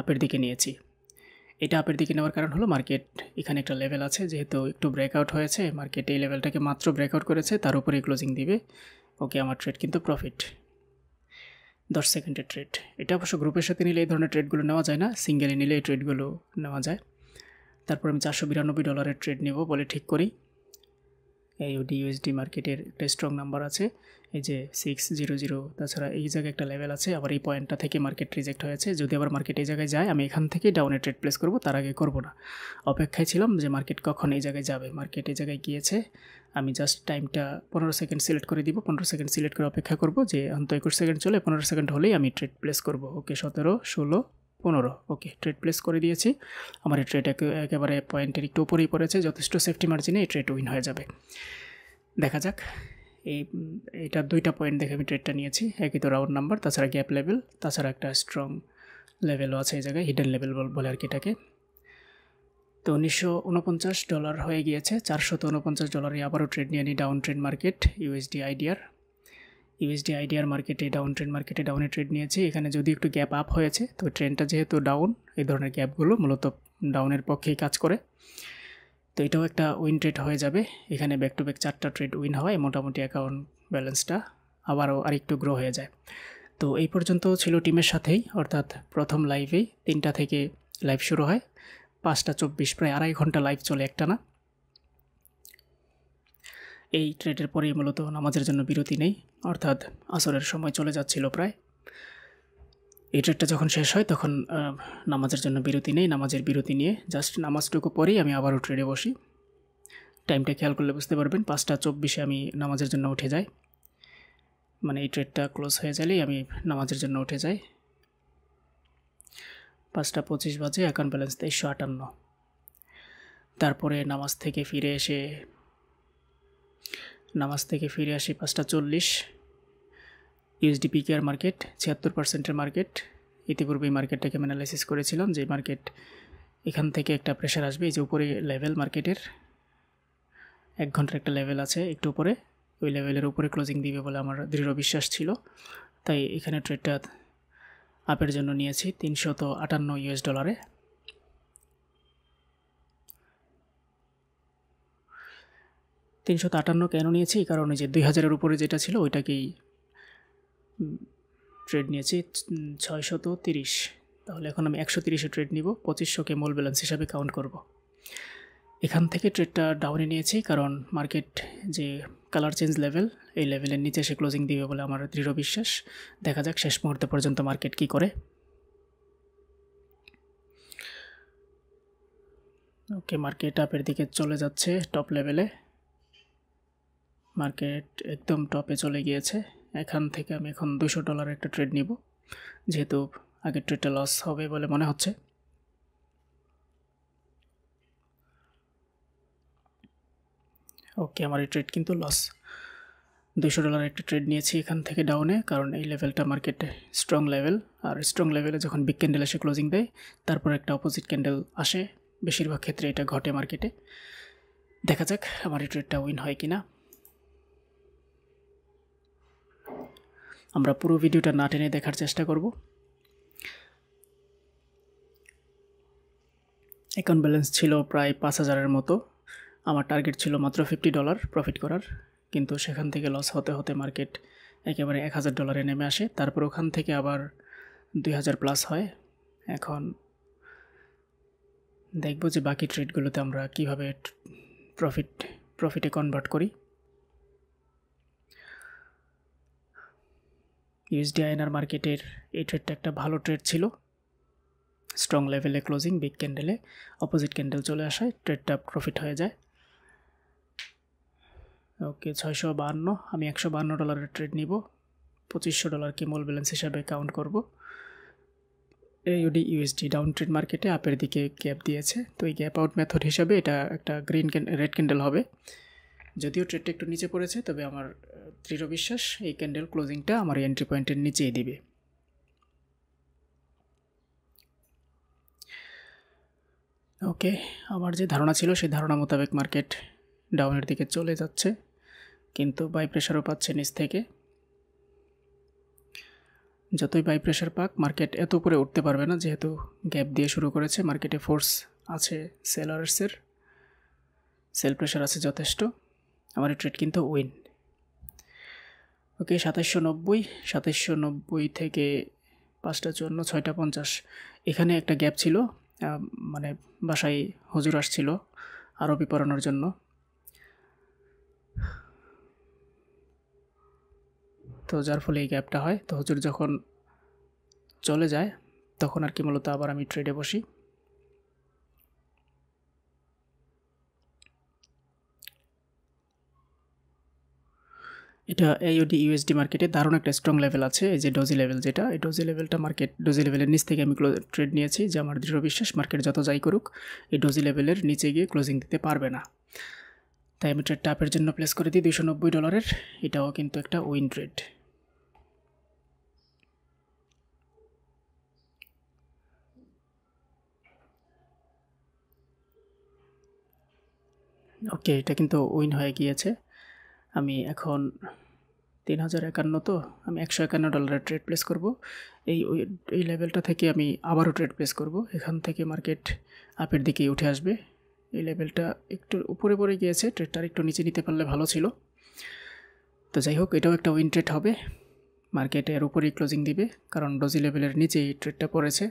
[SPEAKER 1] আপের দিকে নিয়েছি। এটা আপের দিকে নেওয়ার কারণ হলো মার্কেট এখানে একটা লেভেল আছে, যেহেতু একটু ব্রেকআউট হয়েছে, মার্কেট এই লেভেলটাকে মাত্র ব্রেকআউট করেছে, তার উপরে ক্লোজিং দিবে। ওকে, আমার ট্রেড কিন্তু প্রফিট। 10 সেকেন্ডের ট্রেড। এটা অবশ্য গ্রুপের সাথে নিলে এই ধরনের ট্রেডগুলো নেওয়া যায় না, সিঙ্গেলে নিলে এই ট্রেডগুলো নেওয়া যায়। তারপর আমি $492 ট্রেড নেব বলে ঠিক করি। AUD USD মার্কেটের একটা স্ট্রং নাম্বার আছে, এই যে 600, তাছাড়া এই জায়গায় একটা লেভেল আছে, আবার এই পয়েন্টটা থেকে মার্কেট রিজেক্ট হয়েছে। যদি আবার মার্কেট এই জায়গায় যায়, আমি এখান থেকে ডাউনে ট্রেড প্লেস করব, তার আগে করব না। অপেক্ষায় ছিলাম যে মার্কেট কখন এই জায়গায় যাবে। মার্কেট এই জায়গায় গিয়েছে, আমি জাস্ট টাইমটা 15 সেকেন্ড সিলেক্ট করে দিব। 15 সেকেন্ড সিলেক্ট করে অপেক্ষা করব যে অন্তত 21 সেকেন্ড চলে, 15 সেকেন্ড হলেই আমি ট্রেড প্লেস করব। ওকে, 17, 16, 15, ওকে, ট্রেড প্লেস করে দিয়েছি। আমার এই ট্রেড একেবারে পয়েন্টের একটু উপরেই পড়েছে, যথেষ্ট সেফটি মার্জিনে এই ট্রেড উইন হয়ে যাবে। দেখা যাক, এইটা 2টা পয়েন্ট দেখে আমি ট্রেডটা নিয়েছি। একই তো রাউন্ড নাম্বার, তাছাড়া গ্যাপ লেভেল, তাছাড়া একটা স্ট্রং লেভেলও আছে এই জায়গায়, হিডেন লেভেল বলে আর কি এটাকে। তো $1949 হয়ে গিয়েছে। $449 আবারও ট্রেড নিয়ে নিই down trend market USD IDR মার্কেটে, ডাউন ট্রেন্ড মার্কেটে ডাউনে ট্রেড নিয়েছি। এখানে যদি একটু গ্যাপ আপ হয়েছে, তো ট্রেন্ডটা যেহেতু ডাউন, এই ধরনের গ্যাপগুলো মূলত ডাউনের পক্ষেই কাজ করে। তো এটাও একটা উইন ট্রেড হয়ে যাবে। এখানে ব্যাক টু ব্যাক 4টা ট্রেড উইন হয়, মোটামুটি অ্যাকাউন্ট ব্যালেন্সটা আবারও আরেকটু গ্রো হয়ে যায়। তো এই পর্যন্ত ছিল টিমের সাথেই, অর্থাৎ প্রথম লাইভেই 3টা থেকে লাইভ শুরু হয়, 5টা 24, প্রায় 2.5 ঘন্টা লাইভ চলে একটানা। এই ট্রেডের পরেই মূলত নামাজের জন্য বিরতি নেই, অর্থাৎ আসরের সময় চলে যাচ্ছিল প্রায়। এই ট্রেডটা যখন শেষ হয় তখন নামাজের জন্য বিরতি নেই, নামাজের বিরতি নিয়ে জাস্ট নামাজটুকু পরেই আমি আবারও ট্রেডে বসি। টাইমটা খেয়াল করলে বুঝতে পারবেন, 5টা 24 আমি নামাজের জন্য উঠে যাই, মানে এই ট্রেডটা ক্লোজ হয়ে গেলেই আমি নামাজের জন্য উঠে যাই। 5:25 বাজে, অ্যাকাউন্ট ব্যালেন্স 2358। তারপরে নামাজ থেকে ফিরে আসি 5:40। ইউএসডি পিকেআর মার্কেট 76%-এর মার্কেট। ইতিপূর্বেই মার্কেটটাকে আমি অ্যানালাইসিস করেছিলাম যে মার্কেট এখান থেকে একটা প্রেশার আসবে। এই যে উপরে লেভেল মার্কেটের 1 ঘন্টার একটা লেভেল আছে একটু উপরে, ওই লেভেলের উপরে ক্লোজিং দিবে বলে আমার দৃঢ় বিশ্বাস ছিল। তাই এখানে ট্রেডটা আপের জন্য নিয়েছি $358। 358 কেন নিয়েছি? কারণ ওই যে 2000-এর উপরে যেটা ছিল ওইটাকেই ট্রেড নিয়েছি 630। তাহলে এখন আমি 130-এ ট্রেড নিব, 2500-কে মূল ব্যালেন্স হিসাবে কাউন্ট করব। এখান থেকে ট্রেডটা ডাউনে নিয়েছি কারণ মার্কেট যে কালার চেঞ্জ লেভেল, এই লেভেলের নিচে সে ক্লোজিং দিবে বলে আমার দৃঢ় বিশ্বাস। দেখা যাক শেষ মুহূর্ত পর্যন্ত মার্কেট কি করে। ওকে, মার্কেট আপের দিকে চলে যাচ্ছে টপ লেভেলে। মার্কেট একদম টপে চলে গিয়েছে। এখান থেকে আমি এখন $200 একটা ট্রেড নিব, যেহেতু আগের ট্রেডটা লস হবে বলে মনে হচ্ছে। ওকে, আমার এই ট্রেড কিন্তু লস। $200 একটা ট্রেড নিয়েছি এখান থেকে ডাউনে, কারণ এই লেভেলটা মার্কেটে স্ট্রং লেভেল। আর স্ট্রং লেভেলে যখন বিগ ক্যান্ডেল এসে ক্লোজিং দেয়, তারপর একটা অপোজিট ক্যান্ডেল আসে, বেশিরভাগ ক্ষেত্রে এটা ঘটে মার্কেটে। দেখা যাক আমার এই ট্রেডটা উইন হয় কিনা। আমরা পুরো ভিডিওটা না টেনে দেখার চেষ্টা করব। অ্যাকাউন্ট ব্যালেন্স ছিল প্রায় 5000-এর মতো। আমার টার্গেট ছিল মাত্র $50 প্রফিট করার, কিন্তু সেখান থেকে লস হতে হতে মার্কেট একেবারে $1000-এ নেমে আসে। তারপর ওখান থেকে আবার 2000+ হয়। এখন দেখব যে বাকি ট্রেডগুলোতে আমরা কিভাবে প্রফিটে কনভার্ট করি। ইউএসডি আইএনআর মার্কেটের এই ট্রেডটা একটা ভালো ট্রেড ছিল। স্ট্রং লেভেলে ক্লোজিং, বিগ ক্যান্ডেলে অপোজিট ক্যান্ডেল চলে আসায় ট্রেডটা প্রফিট হয়ে যায়। ওকে, 652, আমি $152 ট্রেড নিব, $2500-কে মূল ব্যালেন্স হিসাবে কাউন্ট করব। AUD USD ডাউন ট্রেড মার্কেটে আপের দিকে গ্যাপ দিয়েছে, তো এই গ্যাপ আউট মেথড হিসাবে এটা একটা রেড ক্যান্ডেল হবে। যদিও ট্রেডটা একটু নিচে পড়েছে, তবে আমার দৃঢ় বিশ্বাস এই ক্যান্ডেল ক্লোজিংটা আমার এন্ট্রি পয়েন্টের নিচেই দিবে। ওকে, আমার যে ধারণা ছিল সেই ধারণা মোতাবেক মার্কেট ডাউনের দিকে চলে যাচ্ছে, কিন্তু বাই প্রেশারও পাচ্ছে নিচ থেকে। যতই বাই প্রেশার পাক, মার্কেট এত উপরে উঠতে পারবে না, যেহেতু গ্যাপ দিয়ে শুরু করেছে। মার্কেটে ফোর্স আছে, সেল প্রেশার আছে যথেষ্ট। আমার এই ট্রেড কিন্তু উইন। ওকে, 2790 থেকে 5:54, 6:50 এখানে একটা গ্যাপ ছিল। মানে বাসায় হুজুর আসছিল আরবি পড়ানোর জন্য, তো যার ফলে এই গ্যাপটা হয়। তো হুজুর যখন চলে যায় তখন আর কি মূলত আবার আমি ট্রেডে বসি। এটা AUD USD মার্কেটে দারুণ একটা স্ট্রং লেভেল আছে। এই যে ডোজি লেভেল, যেটা এই ডোজি লেভেলের নিচ থেকে আমি ট্রেড নিয়েছি, যে আমার দৃঢ় বিশ্বাস মার্কেট যত যাই করুক এই ডোজি লেভেলের নিচে গিয়ে ক্লোজিং দিতে পারবে না। তাই আমি ট্রেডটা আপের জন্য প্লেস করে দিই $290। এটাও কিন্তু একটা উইন ট্রেড। ওকে, এটা কিন্তু উইন হয়ে গিয়েছে। আমি এখন 3051, তো আমি $151 ট্রেড প্লেস করব। এই লেভেলটা থেকে আমি আবারও ট্রেড প্লেস করব। এখান থেকে মার্কেট আপের দিকেই উঠে আসবে। এই লেভেলটা একটু উপরে পড়ে গিয়েছে, ট্রেডটা একটু নিচে নিতে পারলে ভালো ছিল। তো যাই হোক, এটাও একটা উইন ট্রেড হবে। মার্কেট এর উপরেই ক্লোজিং দিবে, কারণ ডোজি লেভেলের নিচেই ট্রেডটা পড়েছে।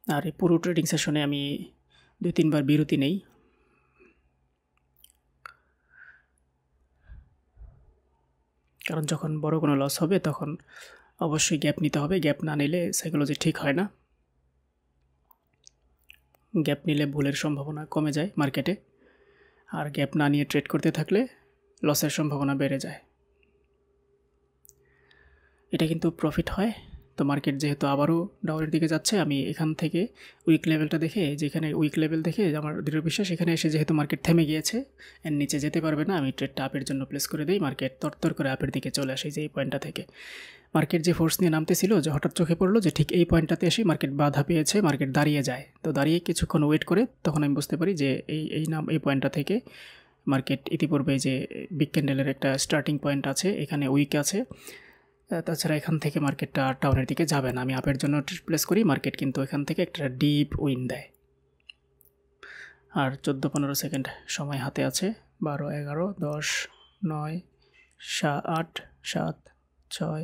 [SPEAKER 1] আর এই পুরো ট্রেডিং সেশনে আমি 2-3 বার বিরতি নেই। কারণ যখন বড় কোনো লস হবে তখন অবশ্যই গ্যাপ নিতে হবে। গ্যাপ না নিলে সাইকোলজি ঠিক হয় না। গ্যাপ নিলে ভুলের সম্ভাবনা কমে যায় মার্কেটে। আর গ্যাপ না নিয়ে ট্রেড করতে থাকলে লসের সম্ভাবনা বেড়ে যায়। এটা কিন্তু প্রফিট হয়। তো মার্কেট যেহেতু আবারও ডাউনের দিকে যাচ্ছে, আমি এখান থেকে উইক লেভেলটা দেখে, যেখানে উইক লেভেল দেখে আমার দৃঢ় বিশ্বাস এখানে এসে যেহেতু মার্কেট থেমে গিয়েছে, এর নিচে যেতে পারবে না, আমি ট্রেডটা আপের জন্য প্লেস করে দিই। মার্কেট তরতর করে আপের দিকে চলে আসে যে এই পয়েন্টটা থেকে। মার্কেট যে ফোর্স নিয়ে নামতেছিল, যে হঠাৎ চোখে পড়লো যে ঠিক এই পয়েন্টটাতে এসে মার্কেট বাধা পেয়েছে, মার্কেট দাঁড়িয়ে যায়। তো দাঁড়িয়ে কিছুক্ষণ ওয়েট করে তখন আমি বুঝতে পারি যে এই পয়েন্টটা থেকে মার্কেট ইতিপূর্বে যে বিগ ক্যান্ডেলের একটা স্টার্টিং পয়েন্ট আছে, এখানে উইক আছে। তাছাড়া এখান থেকে মার্কেটটা ডাউনের দিকে যাবে না। আমি আপের জন্য প্লেস করি, মার্কেট কিন্তু এখান থেকে একটা ডিপ উইন দেয়। আর 14-15 সেকেন্ড সময় হাতে আছে। 12, 11, 10, 9, 8, 7, 6,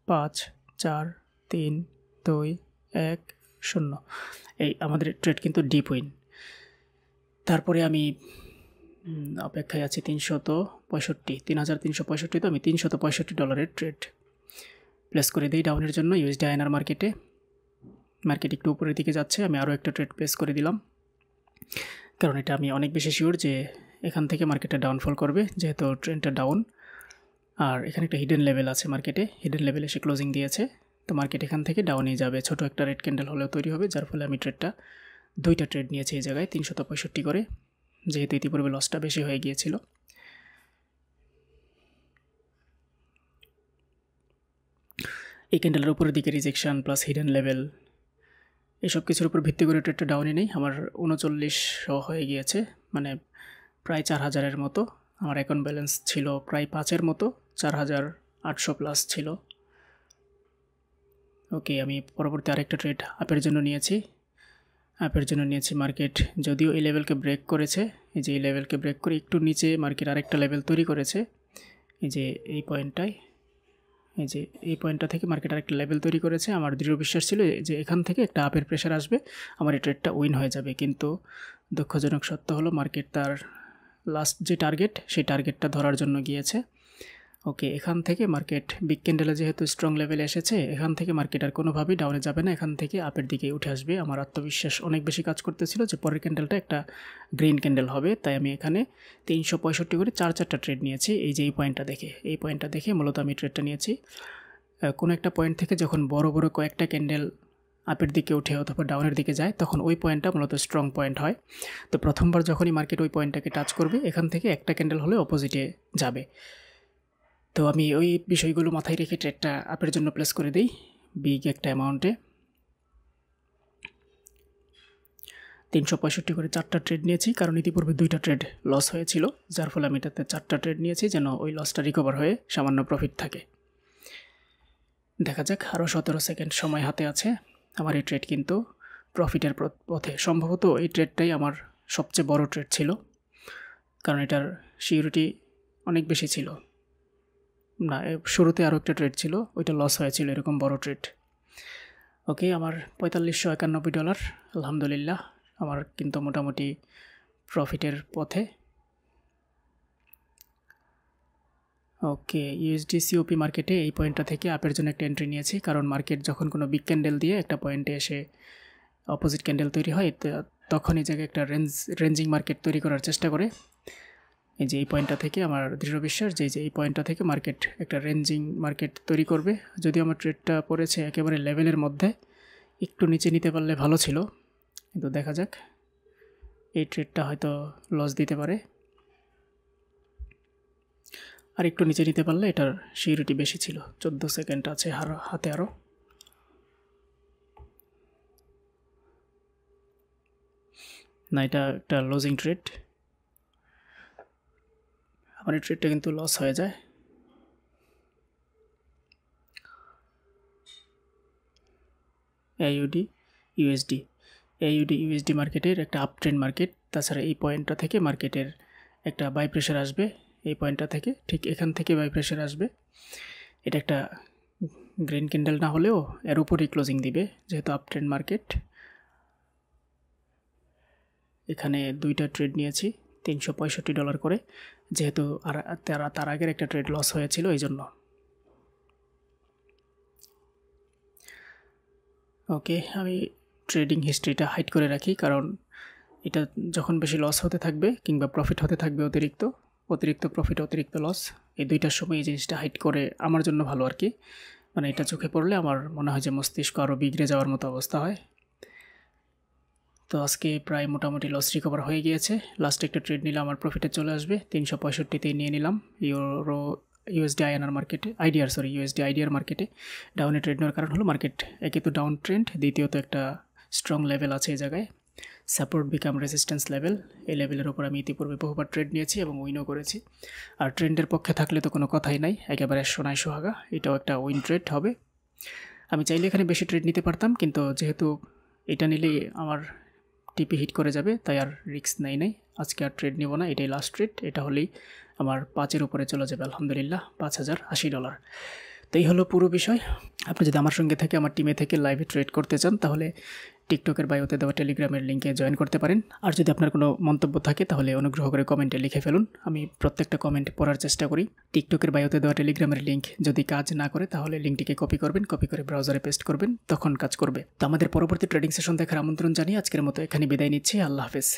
[SPEAKER 1] 5, 4, 3, 2, 1, 0। এই আমাদের ট্রেড কিন্তু ডিপ উইন। তারপরে আমি অপেক্ষায় আছি 365, তো আমি $365 ট্রেড প্লেস করে দিই ডাউনের জন্য ইউএসডি আইএনআর মার্কেটে। মার্কেট একটু উপরের দিকে যাচ্ছে, আমি আরও একটা ট্রেড প্লেস করে দিলাম, কারণ এটা আমি অনেক বেশি শিওর যে এখান থেকে মার্কেটটা ডাউনফল করবে, যেহেতু ট্রেন্ডটা ডাউন। আর এখানে একটা হিডেন লেভেল আছে মার্কেটে, হিডেন লেভেলে সে ক্লোজিং দিয়েছে। তো মার্কেট এখান থেকে ডাউনেই যাবে, ছোট একটা রেড ক্যান্ডেল হলেও তৈরি হবে, যার ফলে আমি দুইটা ট্রেড নিয়েছি এই জায়গায় 365 করে, যেহেতু ইতিপূর্বে লসটা বেশি হয়ে গিয়েছিল। এই ক্যান্ডেলের উপরের দিকে রিজেকশন প্লাস হিডেন লেভেল, এসব কিছুর উপর ভিত্তি করে ট্রেডটা ডাউনে নেই। আমার 3900 হয়ে গিয়েছে, মানে প্রায় 4000-এর মতো। আমার অ্যাকাউন্ট ব্যালেন্স ছিল প্রায় 5-এর মতো, 4800 প্লাস ছিল। ওকে, আমি পরবর্তী আরেকটা ট্রেড আপের জন্য নিয়েছি। মার্কেট যদিও এই লেভেলকে ব্রেক করেছে, এই যে এই লেভেলকে ব্রেক করে একটু নিচে মার্কেট আরেকটা লেভেল তৈরি করেছে, এই যে এই পয়েন্টটায়, এই যে এই পয়েন্টটা থেকে মার্কেট আরেকটা লেভেল তৈরি করেছে। আমার দৃঢ় বিশ্বাস ছিল যে এখান থেকে একটা আপের প্রেশার আসবে, আমার এই ট্রেডটা উইন হয়ে যাবে। কিন্তু দুঃখজনক সত্য হলো মার্কেট তার লাস্ট যে টার্গেট, সেই টার্গেটটা ধরার জন্য গিয়েছে। ওকে, এখান থেকে মার্কেট বিগ ক্যান্ডেলে যেহেতু স্ট্রং লেভেলে এসেছে, এখান থেকে মার্কেট আর কোনোভাবেই ডাউনে যাবে না, এখান থেকে আপের দিকে উঠে আসবে। আমার আত্মবিশ্বাস অনেক বেশি কাজ করতেছিল যে পরের ক্যান্ডেলটা একটা গ্রিন ক্যান্ডেল হবে, তাই আমি এখানে 365 করে 4-4টা ট্রেড নিয়েছি। এই যে এই পয়েন্টটা দেখে মূলত আমি ট্রেডটা নিয়েছি। কোনো একটা পয়েন্ট থেকে যখন বড় বড় কয়েকটা ক্যান্ডেল আপের দিকে উঠে অথবা ডাউনের দিকে যায়, তখন ওই পয়েন্টটা মূলত স্ট্রং পয়েন্ট হয়। তো প্রথমবার যখনই মার্কেট ওই পয়েন্টটাকে টাচ করবে, এখান থেকে একটা ক্যান্ডেল হলে অপোজিটে যাবে। তো আমি ওই বিষয়গুলো মাথায় রেখে ট্রেডটা আপের জন্য প্লেস করে দিই বিগ একটা অ্যামাউন্টে। 365 করে 4টা ট্রেড নিয়েছি, কারণ ইতিপূর্বে 2টা ট্রেড লস হয়েছিল, যার ফলে আমি এটাতে 4টা ট্রেড নিয়েছি যেন ওই লসটা রিকভার হয়ে সামান্য প্রফিট থাকে। দেখা যাক, আরও 17 সেকেন্ড সময় হাতে আছে। আমার এই ট্রেড কিন্তু প্রফিটের পথে। সম্ভবত এই ট্রেডটাই আমার সবচেয়ে বড় ট্রেড ছিল, কারণ এটার সিকিউরিটি অনেক বেশি ছিল। না, শুরুতে আরও একটা ট্রেড ছিল, ওইটা লস হয়েছিল, এরকম বড় ট্রেড। ওকে, আমার $4591, আলহামদুলিল্লাহ, আমার কিন্তু মোটামুটি প্রফিটের পথে। ওকে, ইউএসডি সিওপি মার্কেটে এই পয়েন্টটা থেকে আপের জন্য একটা এন্ট্রি নিয়েছি, কারণ মার্কেট যখন কোনো বিগ ক্যান্ডেল দিয়ে একটা পয়েন্টে এসে অপোজিট ক্যান্ডেল তৈরি হয়, তখন এই জায়গায় একটা রেঞ্জিং মার্কেট তৈরি করার চেষ্টা করে। এই যে এই পয়েন্টটা থেকে আমার দৃঢ় বিশ্বাস যে এই পয়েন্টটা থেকে মার্কেট একটা রেঞ্জিং মার্কেট তৈরি করবে। যদিও আমার ট্রেডটা পড়েছে একেবারে লেভেলের মধ্যে, একটু নিচে নিতে পারলে ভালো ছিল, কিন্তু দেখা যাক, এই ট্রেডটা হয়তো লস দিতে পারে। আর একটু নিচে নিতে পারলে এটার সিকিউরিটি বেশি ছিল। 14 সেকেন্ড আছে হাতে আরও। না, এটা একটা লজিং ট্রেড, আমার এই ট্রেডটা কিন্তু লস হয়ে যায়। ইউএসডি মার্কেটের একটা আপ ট্রেন্ড মার্কেট। তাছাড়া এই পয়েন্টটা থেকে মার্কেটের একটা বাই প্রেশার আসবে, এই পয়েন্টটা থেকে ঠিক এখান থেকে বাই প্রেশার আসবে। এটা একটা গ্রিন ক্যান্ডেল না হলেও এর উপরেই ক্লোজিং দিবে, যেহেতু আপ ট্রেন্ড মার্কেট। এখানে 2টা ট্রেড নিয়েছি $365 করে, যেহেতু আর তার আগের একটা ট্রেড লস হয়েছিল এই জন্য। ওকে, আমি ট্রেডিং হিস্ট্রিটা হাইড করে রাখি, কারণ এটা যখন বেশি লস হতে থাকবে কিংবা প্রফিট হতে থাকবে অতিরিক্ত প্রফিট অতিরিক্ত লস, এই দুইটার সময় এই জিনিসটা হাইড করে আমার জন্য ভালো আর কি। মানে এটা চোখে পড়লে আমার মনে হয় যে মস্তিষ্ক আরও বিগড়ে যাওয়ার মতো অবস্থা হয়। তো আজকে প্রায় মোটামুটি লস রিকভার হয়ে গিয়েছে। লাস্টে একটা ট্রেড নিলে আমার প্রফিটে চলে আসবে। 365তেই নিয়ে নিলাম। ইউএসডি আইডিআর মার্কেটে ডাউনে ট্রেড নেওয়ার কারণ হলো মার্কেট একে তো ডাউন ট্রেন্ড, দ্বিতীয়ত একটা স্ট্রং লেভেল আছে এই জায়গায়, সাপোর্ট বিকাম রেজিস্ট্যান্স লেভেল। এই লেভেলের ওপর আমি ইতিপূর্বে বহুবার ট্রেড নিয়েছি এবং উইনও করেছি। আর ট্রেন্ডের পক্ষে থাকলে তো কোনো কথাই নাই, একেবারে সোনায় সোহাগা। এটাও একটা উইন ট্রেড হবে। আমি চাইলে এখানে বেশি ট্রেড নিতে পারতাম, কিন্তু যেহেতু এটা নিলেই আমার টিপি হিট করে যাবে তাই আর রিস্ক নাই। আজকে আর ট্রেড নিব না, এটাই লাস্ট ট্রেড। এটা হলেই আমার 5-এর উপরে চলে যাবে আলহামদুলিল্লাহ, $5080। তো এই হলো পুরো বিষয়। আপনি যদি আমার সঙ্গে থেকে আমার টিমে থেকে লাইভে ট্রেড করতে চান তাহলে টিকটকের বায়োতে দেওয়া টেলিগ্রামের লিঙ্কে জয়েন করতে পারেন। আর যদি আপনার কোনো মন্তব্য থাকে তাহলে অনুগ্রহ করে কমেন্টে লিখে ফেলুন, আমি প্রত্যেকটা কমেন্ট পড়ার চেষ্টা করি। টিকটকের বায়োতে দেওয়া টেলিগ্রামের লিঙ্ক যদি কাজ না করে তাহলে লিঙ্কটিকে কপি করবেন, কপি করে ব্রাউজারে পেস্ট করবেন, তখন কাজ করবে। তো আমাদের পরবর্তী ট্রেডিং সেশন দেখার আমন্ত্রণ জানিয়ে আজকের মতো এখানে বিদায় নিচ্ছি। আল্লাহ হাফেজ।